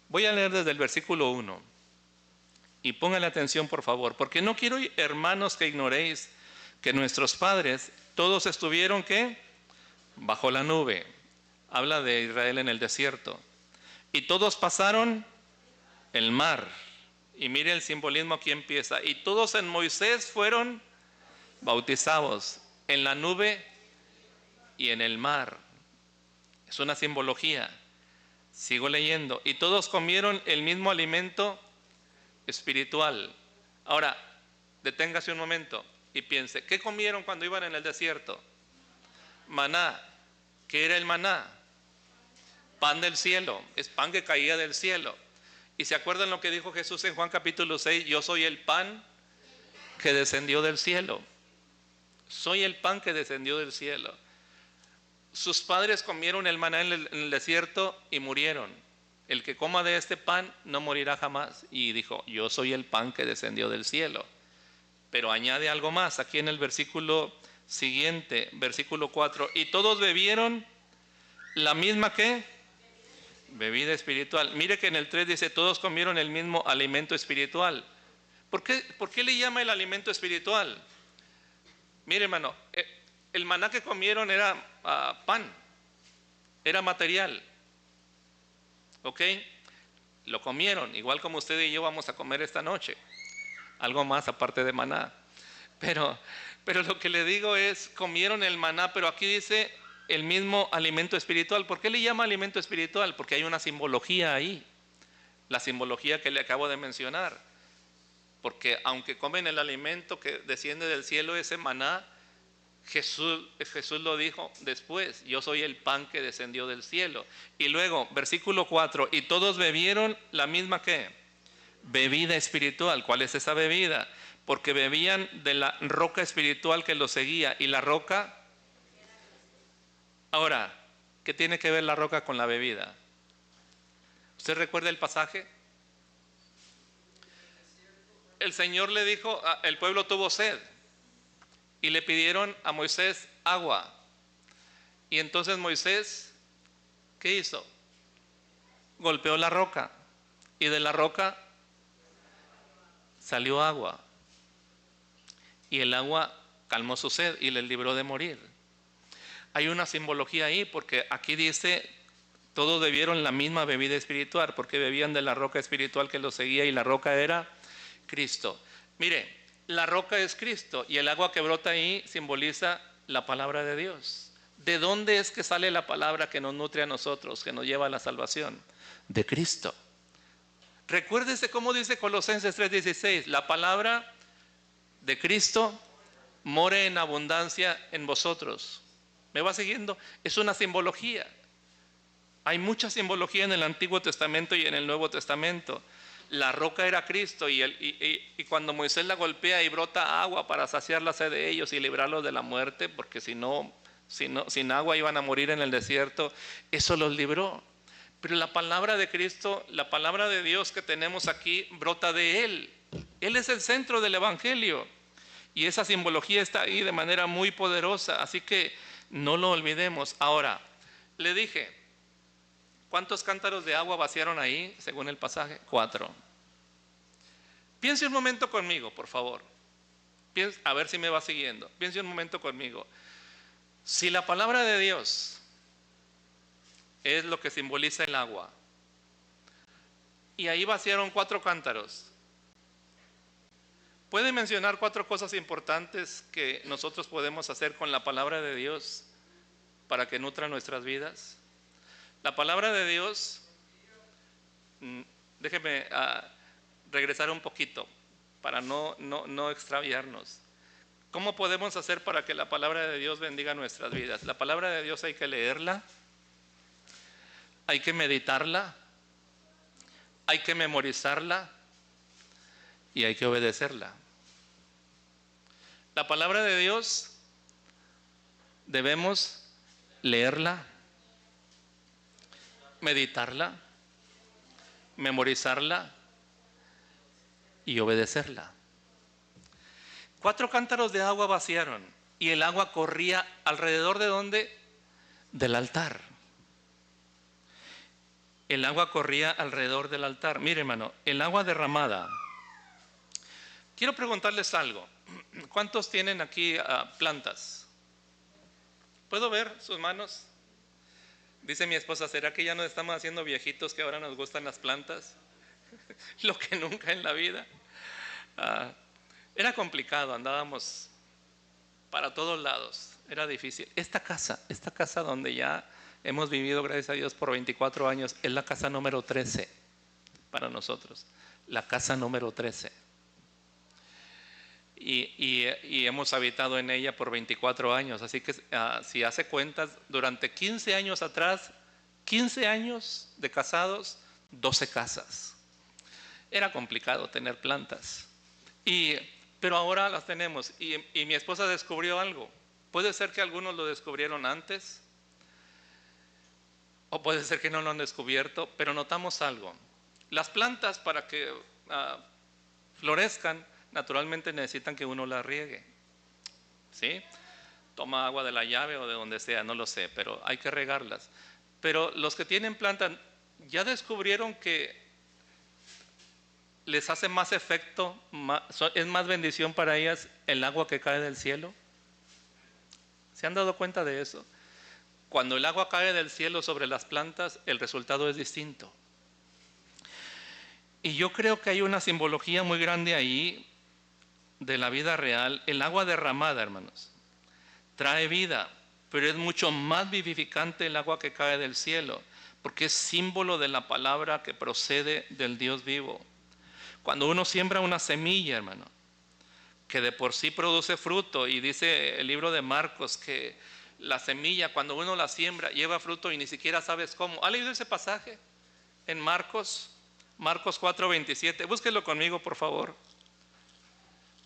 Voy a leer desde el versículo 1 y pónganle atención por favor, porque no quiero, hermanos, que ignoréis que nuestros padres todos estuvieron ¿qué? Bajo la nube. Habla de Israel en el desierto. Y todos pasaron el mar. Y mire el simbolismo, aquí empieza. Y todos en Moisés fueron bautizados en la nube y en el mar. Es una simbología. Sigo leyendo. Y todos comieron el mismo alimento espiritual. Ahora, deténgase un momento y piense, ¿qué comieron cuando iban en el desierto? Maná. ¿Qué era el maná? Pan del cielo. Es pan que caía del cielo. ¿Y se acuerdan lo que dijo Jesús en Juan capítulo 6? Yo soy el pan que descendió del cielo. Soy el pan que descendió del cielo. Sus padres comieron el maná en el desierto y murieron. El que coma de este pan no morirá jamás. Y dijo, yo soy el pan que descendió del cielo. Pero añade algo más, aquí en el versículo siguiente, versículo 4. Y todos bebieron la misma ¿qué? Bebida espiritual. Mire que en el 3 dice, todos comieron el mismo alimento espiritual. ¿Por qué le llama el alimento espiritual? Mire, hermano, el maná que comieron era pan, era material, ¿ok? Lo comieron, igual como usted y yo vamos a comer esta noche, algo más aparte de maná. Pero lo que le digo es, comieron el maná, pero aquí dice el mismo alimento espiritual. ¿Por qué le llama alimento espiritual? Porque hay una simbología ahí, la simbología que le acabo de mencionar. porque aunque comen el alimento que desciende del cielo, ese maná, Jesús lo dijo después: yo soy el pan que descendió del cielo. Y luego, versículo 4, y todos bebieron la misma ¿qué? Bebida espiritual. ¿Cuál es esa bebida? Porque bebían de la roca espiritual que los seguía. Y la roca, ahora, ¿qué tiene que ver la roca con la bebida? ¿Usted recuerda el pasaje? El Señor le dijo, el pueblo tuvo sed y le pidieron a Moisés agua. Y entonces Moisés, ¿qué hizo? Golpeó la roca y de la roca salió agua. Y el agua calmó su sed y le libró de morir. Hay una simbología ahí, porque aquí dice: todos bebieron la misma bebida espiritual, porque bebían de la roca espiritual que los seguía, y la roca era Cristo. Mire, la roca es Cristo y el agua que brota ahí simboliza la palabra de Dios. ¿De dónde es que sale la palabra que nos nutre a nosotros, que nos lleva a la salvación? De Cristo. Recuérdese cómo dice Colosenses 3:16: la palabra de Cristo more en abundancia en vosotros. ¿Me va siguiendo? Es una simbología. Hay mucha simbología en el Antiguo Testamento y en el Nuevo Testamento. La roca era Cristo y cuando Moisés la golpea y brota agua para saciar la sed de ellos y librarlos de la muerte, porque sin agua iban a morir en el desierto, eso los libró. Pero la palabra de Cristo, la palabra de Dios que tenemos aquí, brota de Él. Él es el centro del Evangelio y esa simbología está ahí de manera muy poderosa, así que no lo olvidemos. Ahora, le dije, ¿cuántos cántaros de agua vaciaron ahí según el pasaje? 4. Piense un momento conmigo, por favor. A ver si me va siguiendo. Piense un momento conmigo. Si la palabra de Dios es lo que simboliza el agua, y ahí vaciaron 4 cántaros, ¿puede mencionar 4 cosas importantes que nosotros podemos hacer con la palabra de Dios para que nutra nuestras vidas? La palabra de Dios, déjeme regresar un poquito para no extraviarnos. ¿Cómo podemos hacer para que la palabra de Dios bendiga nuestras vidas? La palabra de Dios hay que leerla, hay que meditarla, hay que memorizarla y hay que obedecerla. La palabra de Dios debemos leerla, meditarla, memorizarla y obedecerla. 4 cántaros de agua vaciaron y el agua corría alrededor de ¿dónde? Del altar. El agua corría alrededor del altar. Mire, hermano, el agua derramada. Quiero preguntarles algo. ¿Cuántos tienen aquí plantas? ¿Puedo ver sus manos? Dice mi esposa, ¿será que ya nos estamos haciendo viejitos que ahora nos gustan las plantas? Lo que nunca en la vida. Era complicado, andábamos para todos lados, era difícil. Esta casa donde ya hemos vivido, gracias a Dios, por 24 años, es la casa número 13 para nosotros, la casa número 13. Y hemos habitado en ella por 24 años, así que si hace cuentas, durante 15 años atrás, 15 años de casados, 12 casas. Era complicado tener plantas, pero ahora las tenemos. Y mi esposa descubrió algo. Puede ser que algunos lo descubrieron antes, o puede ser que no lo han descubierto, pero notamos algo. Las plantas, para que florezcan, naturalmente necesitan que uno las riegue, ¿sí? Toma agua de la llave o de donde sea, no lo sé, pero hay que regarlas. Pero los que tienen plantas ya descubrieron que les hace más efecto, es más bendición para ellas el agua que cae del cielo. ¿Se han dado cuenta de eso? Cuando el agua cae del cielo sobre las plantas, el resultado es distinto. Y yo creo que hay una simbología muy grande ahí de la vida real. El agua derramada, hermanos, trae vida, pero es mucho más vivificante el agua que cae del cielo, porque es símbolo de la palabra que procede del Dios vivo. Cuando uno siembra una semilla, hermano, que de por sí produce fruto, y dice el libro de Marcos que la semilla, cuando uno la siembra, lleva fruto y ni siquiera sabes cómo. ¿Ha leído ese pasaje en Marcos 4:27? Búsquelo conmigo, por favor,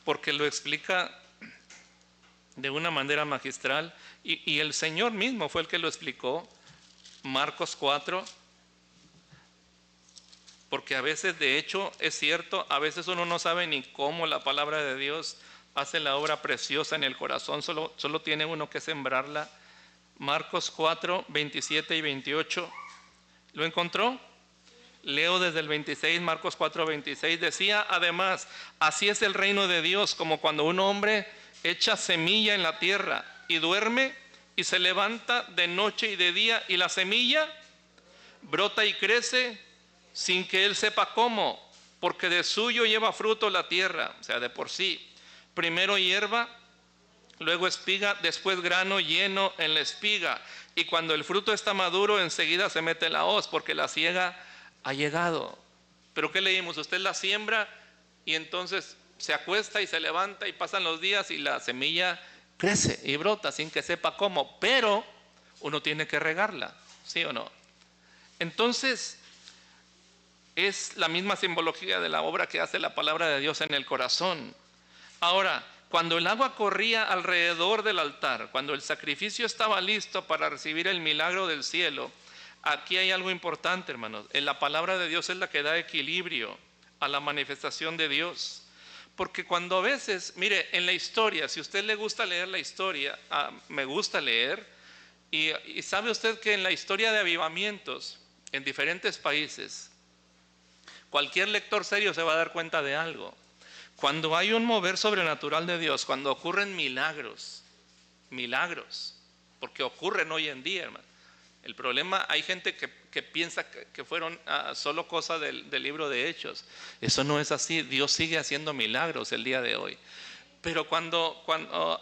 porque lo explica de una manera magistral, y el Señor mismo fue el que lo explicó. Marcos 4, porque a veces, de hecho, es cierto, a veces uno no sabe ni cómo la palabra de Dios hace la obra preciosa en el corazón, solo tiene uno que sembrarla. Marcos 4, 27 y 28, ¿lo encontró? Leo desde el 26, Marcos 4, 26, decía además, así es el reino de Dios, como cuando un hombre echa semilla en la tierra y duerme y se levanta de noche y de día, y la semilla brota y crece sin que él sepa cómo, porque de suyo lleva fruto la tierra, o sea, de por sí. Primero hierba, luego espiga, después grano lleno en la espiga, y cuando el fruto está maduro, enseguida se mete la hoz, porque la siega ha llegado. Pero ¿qué leímos? Usted la siembra y entonces se acuesta y se levanta y pasan los días y la semilla crece y brota sin que sepa cómo, pero uno tiene que regarla, ¿sí o no? Entonces, es la misma simbología de la obra que hace la palabra de Dios en el corazón. Ahora, cuando el agua corría alrededor del altar, cuando el sacrificio estaba listo para recibir el milagro del cielo, aquí hay algo importante, hermanos. La palabra de Dios es la que da equilibrio a la manifestación de Dios. Porque cuando a veces, mire, en la historia, si a usted le gusta leer la historia, me gusta leer, y sabe usted que en la historia de avivamientos en diferentes países, cualquier lector serio se va a dar cuenta de algo. Cuando hay un mover sobrenatural de Dios, cuando ocurren milagros, porque ocurren hoy en día, hermano. El problema, hay gente que piensa que fueron solo cosas del libro de Hechos. Eso no es así. Dios sigue haciendo milagros el día de hoy. Pero cuando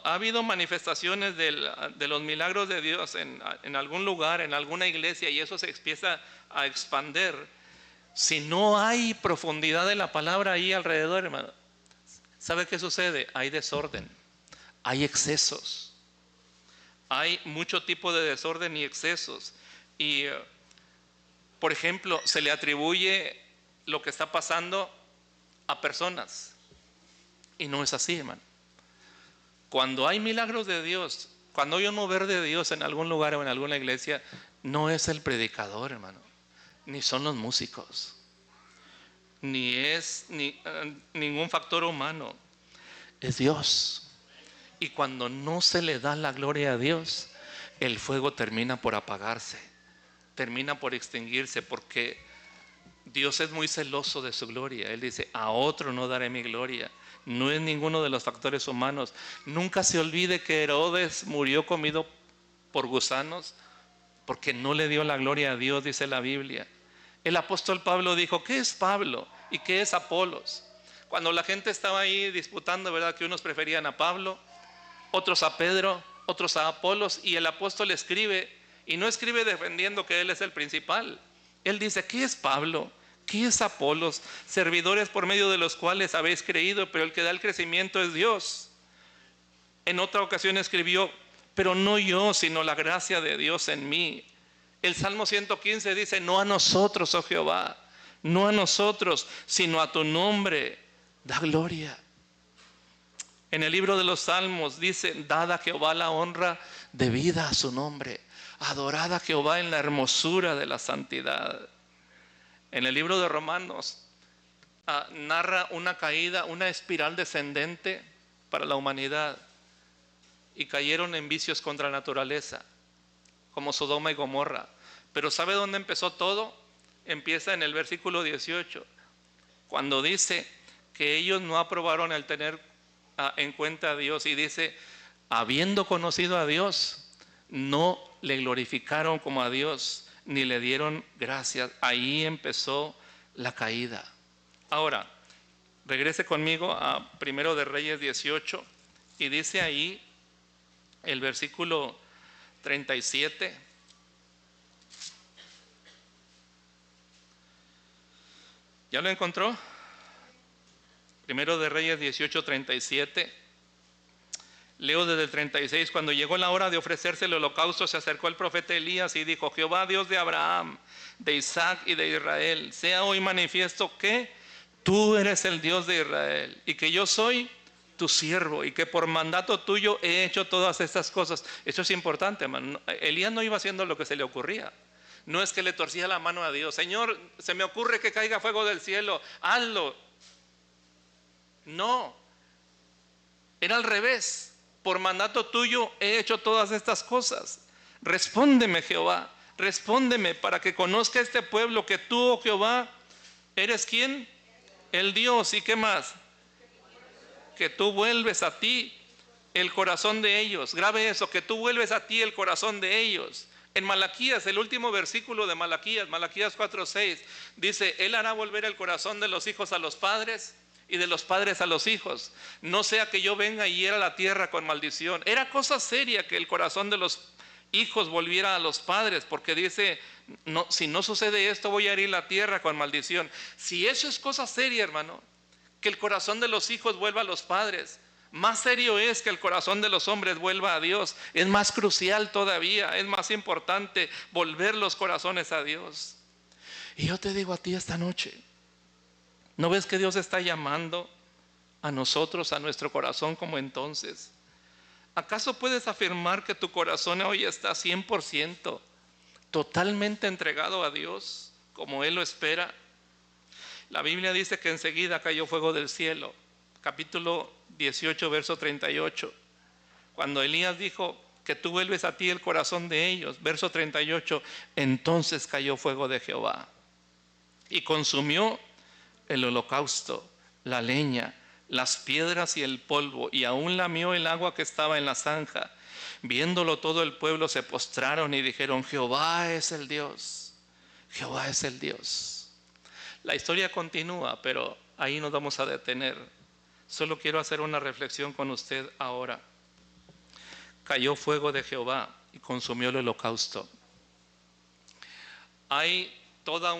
ha habido manifestaciones de los milagros de Dios en algún lugar, en alguna iglesia, y eso se empieza a expandir, si no hay profundidad de la palabra ahí alrededor, hermano, ¿sabe qué sucede? Hay desorden, hay excesos, hay mucho tipo de desorden y excesos. Y, por ejemplo, se le atribuye lo que está pasando a personas, y no es así, hermano. Cuando hay milagros de Dios, cuando hay un mover de Dios en algún lugar o en alguna iglesia, no es el predicador, hermano, ni son los músicos, ni es ningún factor humano, es Dios. Y cuando no se le da la gloria a Dios, el fuego termina por apagarse, termina por extinguirse, porque Dios es muy celoso de su gloria. Él dice, a otro no daré mi gloria. No es ninguno de los factores humanos. Nunca se olvide que Herodes murió comido por gusanos porque no le dio la gloria a Dios, dice la Biblia. El apóstol Pablo dijo, ¿qué es Pablo y qué es Apolos? Cuando la gente estaba ahí disputando, ¿verdad? Que unos preferían a Pablo, otros a Pedro, otros a Apolos, y el apóstol escribe, y no escribe defendiendo que él es el principal. Él dice, ¿qué es Pablo? ¿Qué es Apolos? Servidores por medio de los cuales habéis creído, pero el que da el crecimiento es Dios. En otra ocasión escribió, pero no yo, sino la gracia de Dios en mí. El Salmo 115 dice, no a nosotros, oh Jehová, no a nosotros, sino a tu nombre, da gloria. En el libro de los Salmos dice, dad a Jehová la honra debida a su nombre, adorad a Jehová en la hermosura de la santidad. En el libro de Romanos narra una caída, una espiral descendente para la humanidad, y cayeron en vicios contra la naturaleza, como Sodoma y Gomorra. Pero ¿sabe dónde empezó todo? Empieza en el versículo 18, cuando dice que ellos no aprobaron el tener en cuenta a Dios, y dice, habiendo conocido a Dios, no le glorificaron como a Dios, ni le dieron gracias. Ahí empezó la caída. Ahora, regrese conmigo a Primero de Reyes 18, y dice ahí el versículo 37. ¿Ya lo encontró? Primero de Reyes 18:37. Leo desde el 36. Cuando llegó la hora de ofrecerse el holocausto, se acercó el profeta Elías y dijo: Jehová, Dios de Abraham, de Isaac y de Israel, sea hoy manifiesto que tú eres el Dios de Israel y que yo soy tu siervo y que por mandato tuyo he hecho todas estas cosas. Esto es importante, hermano. Elías no iba haciendo lo que se le ocurría. No es que le torcía la mano a Dios: Señor, se me ocurre que caiga fuego del cielo, hazlo. No, era al revés. Por mandato tuyo he hecho todas estas cosas. Respóndeme, Jehová, respóndeme para que conozca este pueblo que tú, oh Jehová, eres ¿quién? El Dios. ¿Y qué más? Que tú vuelves a ti el corazón de ellos. Grabe eso, que tú vuelves a ti el corazón de ellos. En Malaquías, el último versículo de Malaquías 4:6, dice: Él hará volver el corazón de los hijos a los padres y de los padres a los hijos, no sea que yo venga y hiera la tierra con maldición. Era cosa seria que el corazón de los hijos volviera a los padres, porque dice: no, si no sucede esto, voy a herir la tierra con maldición. Si eso es cosa seria, hermano, que el corazón de los hijos vuelva a los padres, más serio es que el corazón de los hombres vuelva a Dios. Es más crucial todavía, es más importante volver los corazones a Dios. Y yo te digo a ti esta noche, ¿no ves que Dios está llamando a nosotros, a nuestro corazón como entonces? ¿Acaso puedes afirmar que tu corazón hoy está 100% totalmente entregado a Dios como Él lo espera? La Biblia dice que enseguida cayó fuego del cielo. Capítulo 18, verso 38. Cuando Elías dijo que tú vuelves a ti el corazón de ellos, verso 38, entonces cayó fuego de Jehová y consumió el holocausto, la leña, las piedras y el polvo, y aún lamió el agua que estaba en la zanja. Viéndolo todo el pueblo se postraron y dijeron: Jehová es el Dios, Jehová es el Dios. La historia continúa, pero ahí nos vamos a detener. Solo quiero hacer una reflexión con usted ahora. Cayó fuego de Jehová y consumió el holocausto. Hay toda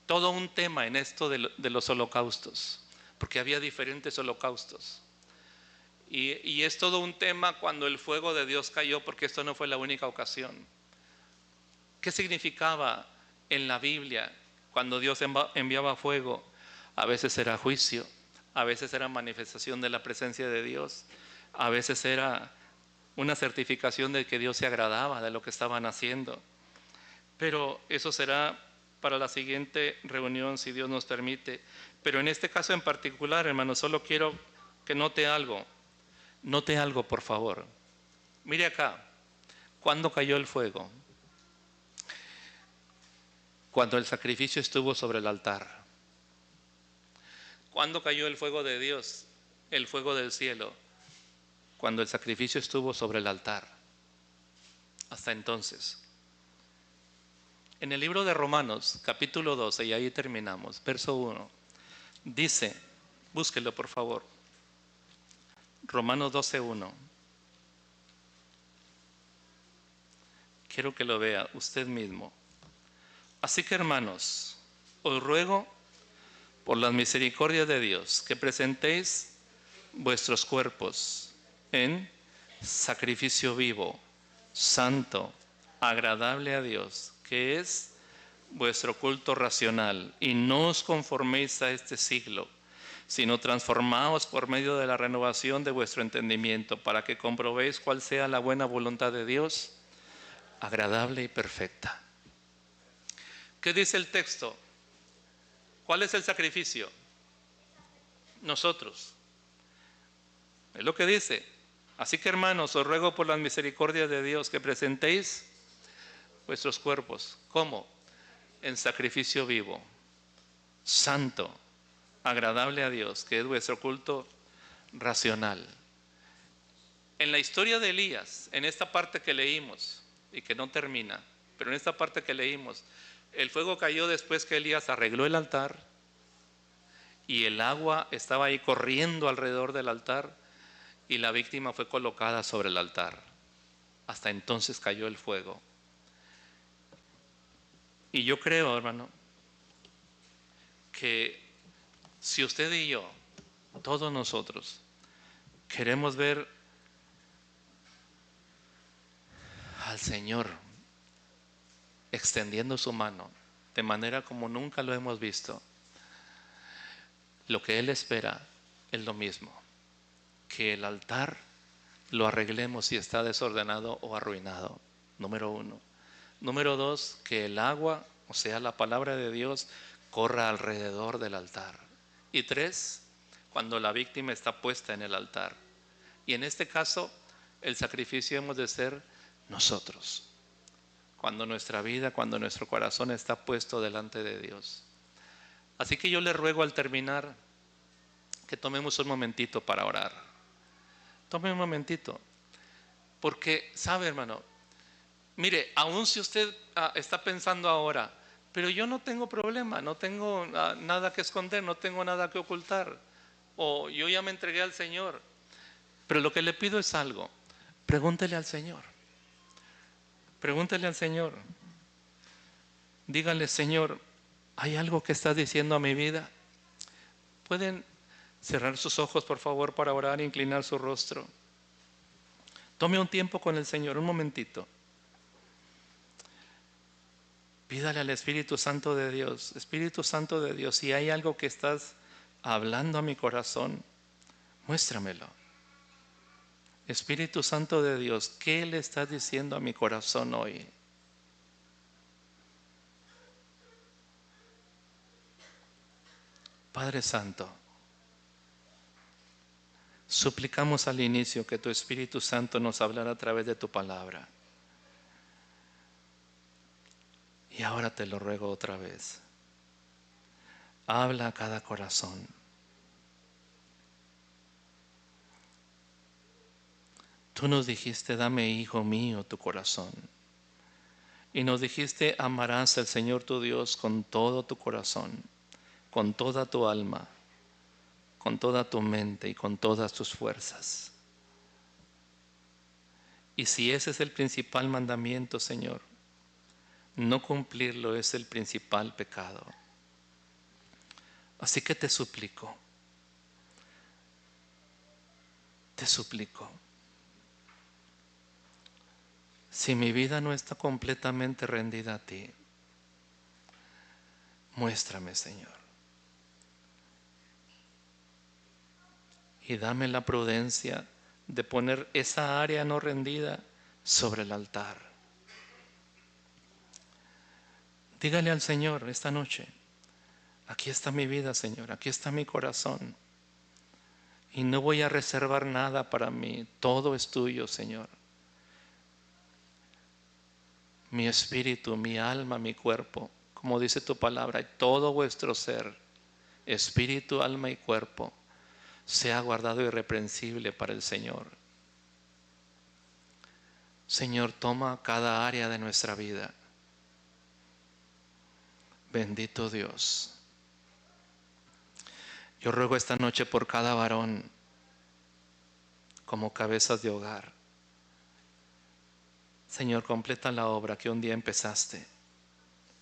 todo un tema en esto de los holocaustos, porque había diferentes holocaustos. Y es todo un tema cuando el fuego de Dios cayó, porque esto no fue la única ocasión. ¿Qué significaba en la Biblia cuando Dios enviaba fuego? A veces era juicio, a veces era manifestación de la presencia de Dios, a veces era una certificación de que Dios se agradaba de lo que estaban haciendo. Pero eso será para la siguiente reunión, si Dios nos permite. Pero en este caso en particular, hermano, solo quiero que note algo. Note algo, por favor. Mire acá. ¿Cuándo cayó el fuego? Cuando el sacrificio estuvo sobre el altar. ¿Cuándo cayó el fuego de Dios? El fuego del cielo. Cuando el sacrificio estuvo sobre el altar. Hasta entonces. En el libro de Romanos, capítulo 12, y ahí terminamos, verso 1, dice, búsquelo por favor, Romanos 12:1. Quiero que lo vea usted mismo. Así que, hermanos, os ruego por las misericordias de Dios que presentéis vuestros cuerpos en sacrificio vivo, santo, agradable a Dios, que es vuestro culto racional, y no os conforméis a este siglo, sino transformaos por medio de la renovación de vuestro entendimiento, para que comprobéis cuál sea la buena voluntad de Dios, agradable y perfecta. ¿Qué dice el texto? ¿Cuál es el sacrificio? Nosotros. Es lo que dice. Así que, hermanos, os ruego por las misericordias de Dios que presentéis vuestros cuerpos. ¿Cómo? En sacrificio vivo, santo, agradable a Dios, que es vuestro culto racional. En la historia de Elías, en esta parte que leímos, y que no termina, pero en esta parte que leímos, el fuego cayó después que Elías arregló el altar, y el agua estaba ahí corriendo alrededor del altar, y la víctima fue colocada sobre el altar. Hasta entonces cayó el fuego. Y yo creo, hermano, que si usted y yo, todos nosotros, queremos ver al Señor extendiendo su mano de manera como nunca lo hemos visto, lo que Él espera es lo mismo, que el altar lo arreglemos si está desordenado o arruinado, número uno. Número dos, que el agua, o sea, la palabra de Dios, corra alrededor del altar. Y tres, cuando la víctima está puesta en el altar. Y en este caso, el sacrificio hemos de ser nosotros. Cuando nuestra vida, cuando nuestro corazón está puesto delante de Dios. Así que yo le ruego al terminar que tomemos un momentito para orar. Tome un momentito. Porque, ¿sabe, hermano? Mire, aun si usted está pensando ahora, pero yo no tengo problema, no tengo nada que esconder, no tengo nada que ocultar, o yo ya me entregué al Señor. Pero lo que le pido es algo. Pregúntele al Señor. Pregúntele al Señor. Dígale, Señor, ¿hay algo que estás diciendo a mi vida? ¿Pueden cerrar sus ojos, por favor, para orar e inclinar su rostro? Tome un tiempo con el Señor, un momentito. Pídale al Espíritu Santo de Dios, Espíritu Santo de Dios, si hay algo que estás hablando a mi corazón, muéstramelo. Espíritu Santo de Dios, ¿qué le estás diciendo a mi corazón hoy? Padre Santo, suplicamos al inicio que tu Espíritu Santo nos hablara a través de tu palabra. Y ahora te lo ruego otra vez. Habla a cada corazón. Tú nos dijiste, dame, hijo mío, tu corazón. Y nos dijiste, amarás al Señor tu Dios con todo tu corazón, con toda tu alma, con toda tu mente y con todas tus fuerzas. Y si ese es el principal mandamiento, Señor, no cumplirlo es el principal pecado. Así que te suplico, si mi vida no está completamente rendida a ti, muéstrame, Señor. Y dame la prudencia de poner esa área no rendida sobre el altar. Dígale al Señor esta noche, aquí está mi vida, Señor, aquí está mi corazón. Y no voy a reservar nada para mí, todo es tuyo, Señor. Mi espíritu, mi alma, mi cuerpo, como dice tu palabra, y todo vuestro ser, espíritu, alma y cuerpo, sea guardado irreprensible para el Señor. Señor, toma cada área de nuestra vida. Bendito Dios. Yo ruego esta noche por cada varón como cabezas de hogar. Señor, completa la obra que un día empezaste.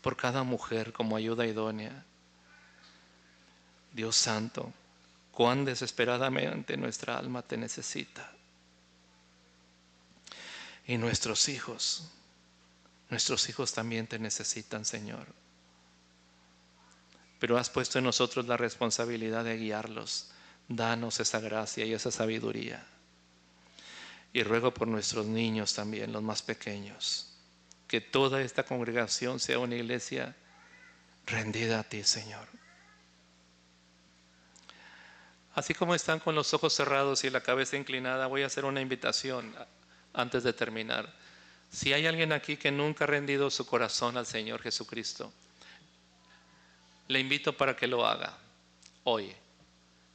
Por cada mujer como ayuda idónea. Dios Santo, cuán desesperadamente nuestra alma te necesita. Y nuestros hijos también te necesitan, Señor. Pero has puesto en nosotros la responsabilidad de guiarlos. Danos esa gracia y esa sabiduría. Y ruego por nuestros niños también, los más pequeños, que toda esta congregación sea una iglesia rendida a ti, Señor. Así como están con los ojos cerrados y la cabeza inclinada, voy a hacer una invitación antes de terminar. Si hay alguien aquí que nunca ha rendido su corazón al Señor Jesucristo, le invito para que lo haga hoy,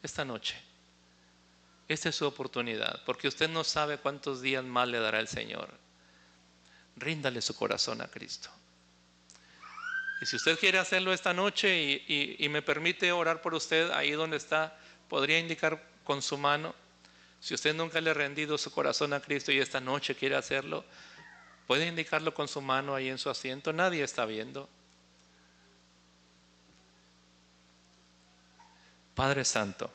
esta noche. Esta es su oportunidad, porque usted no sabe cuántos días más le dará el Señor. Ríndale su corazón a Cristo. Y si usted quiere hacerlo esta noche y me permite orar por usted ahí donde está, podría indicar con su mano. Si usted nunca le ha rendido su corazón a Cristo y esta noche quiere hacerlo, puede indicarlo con su mano ahí en su asiento. Nadie está viendo. Padre Santo,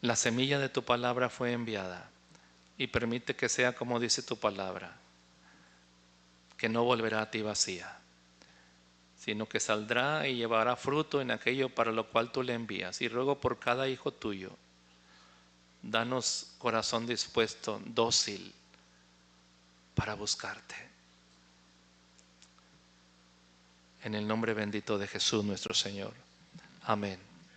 la semilla de tu palabra fue enviada y permite que sea como dice tu palabra, que no volverá a ti vacía, sino que saldrá y llevará fruto en aquello para lo cual tú le envías. Y ruego por cada hijo tuyo, danos corazón dispuesto, dócil, para buscarte. En el nombre bendito de Jesús nuestro Señor. Amén.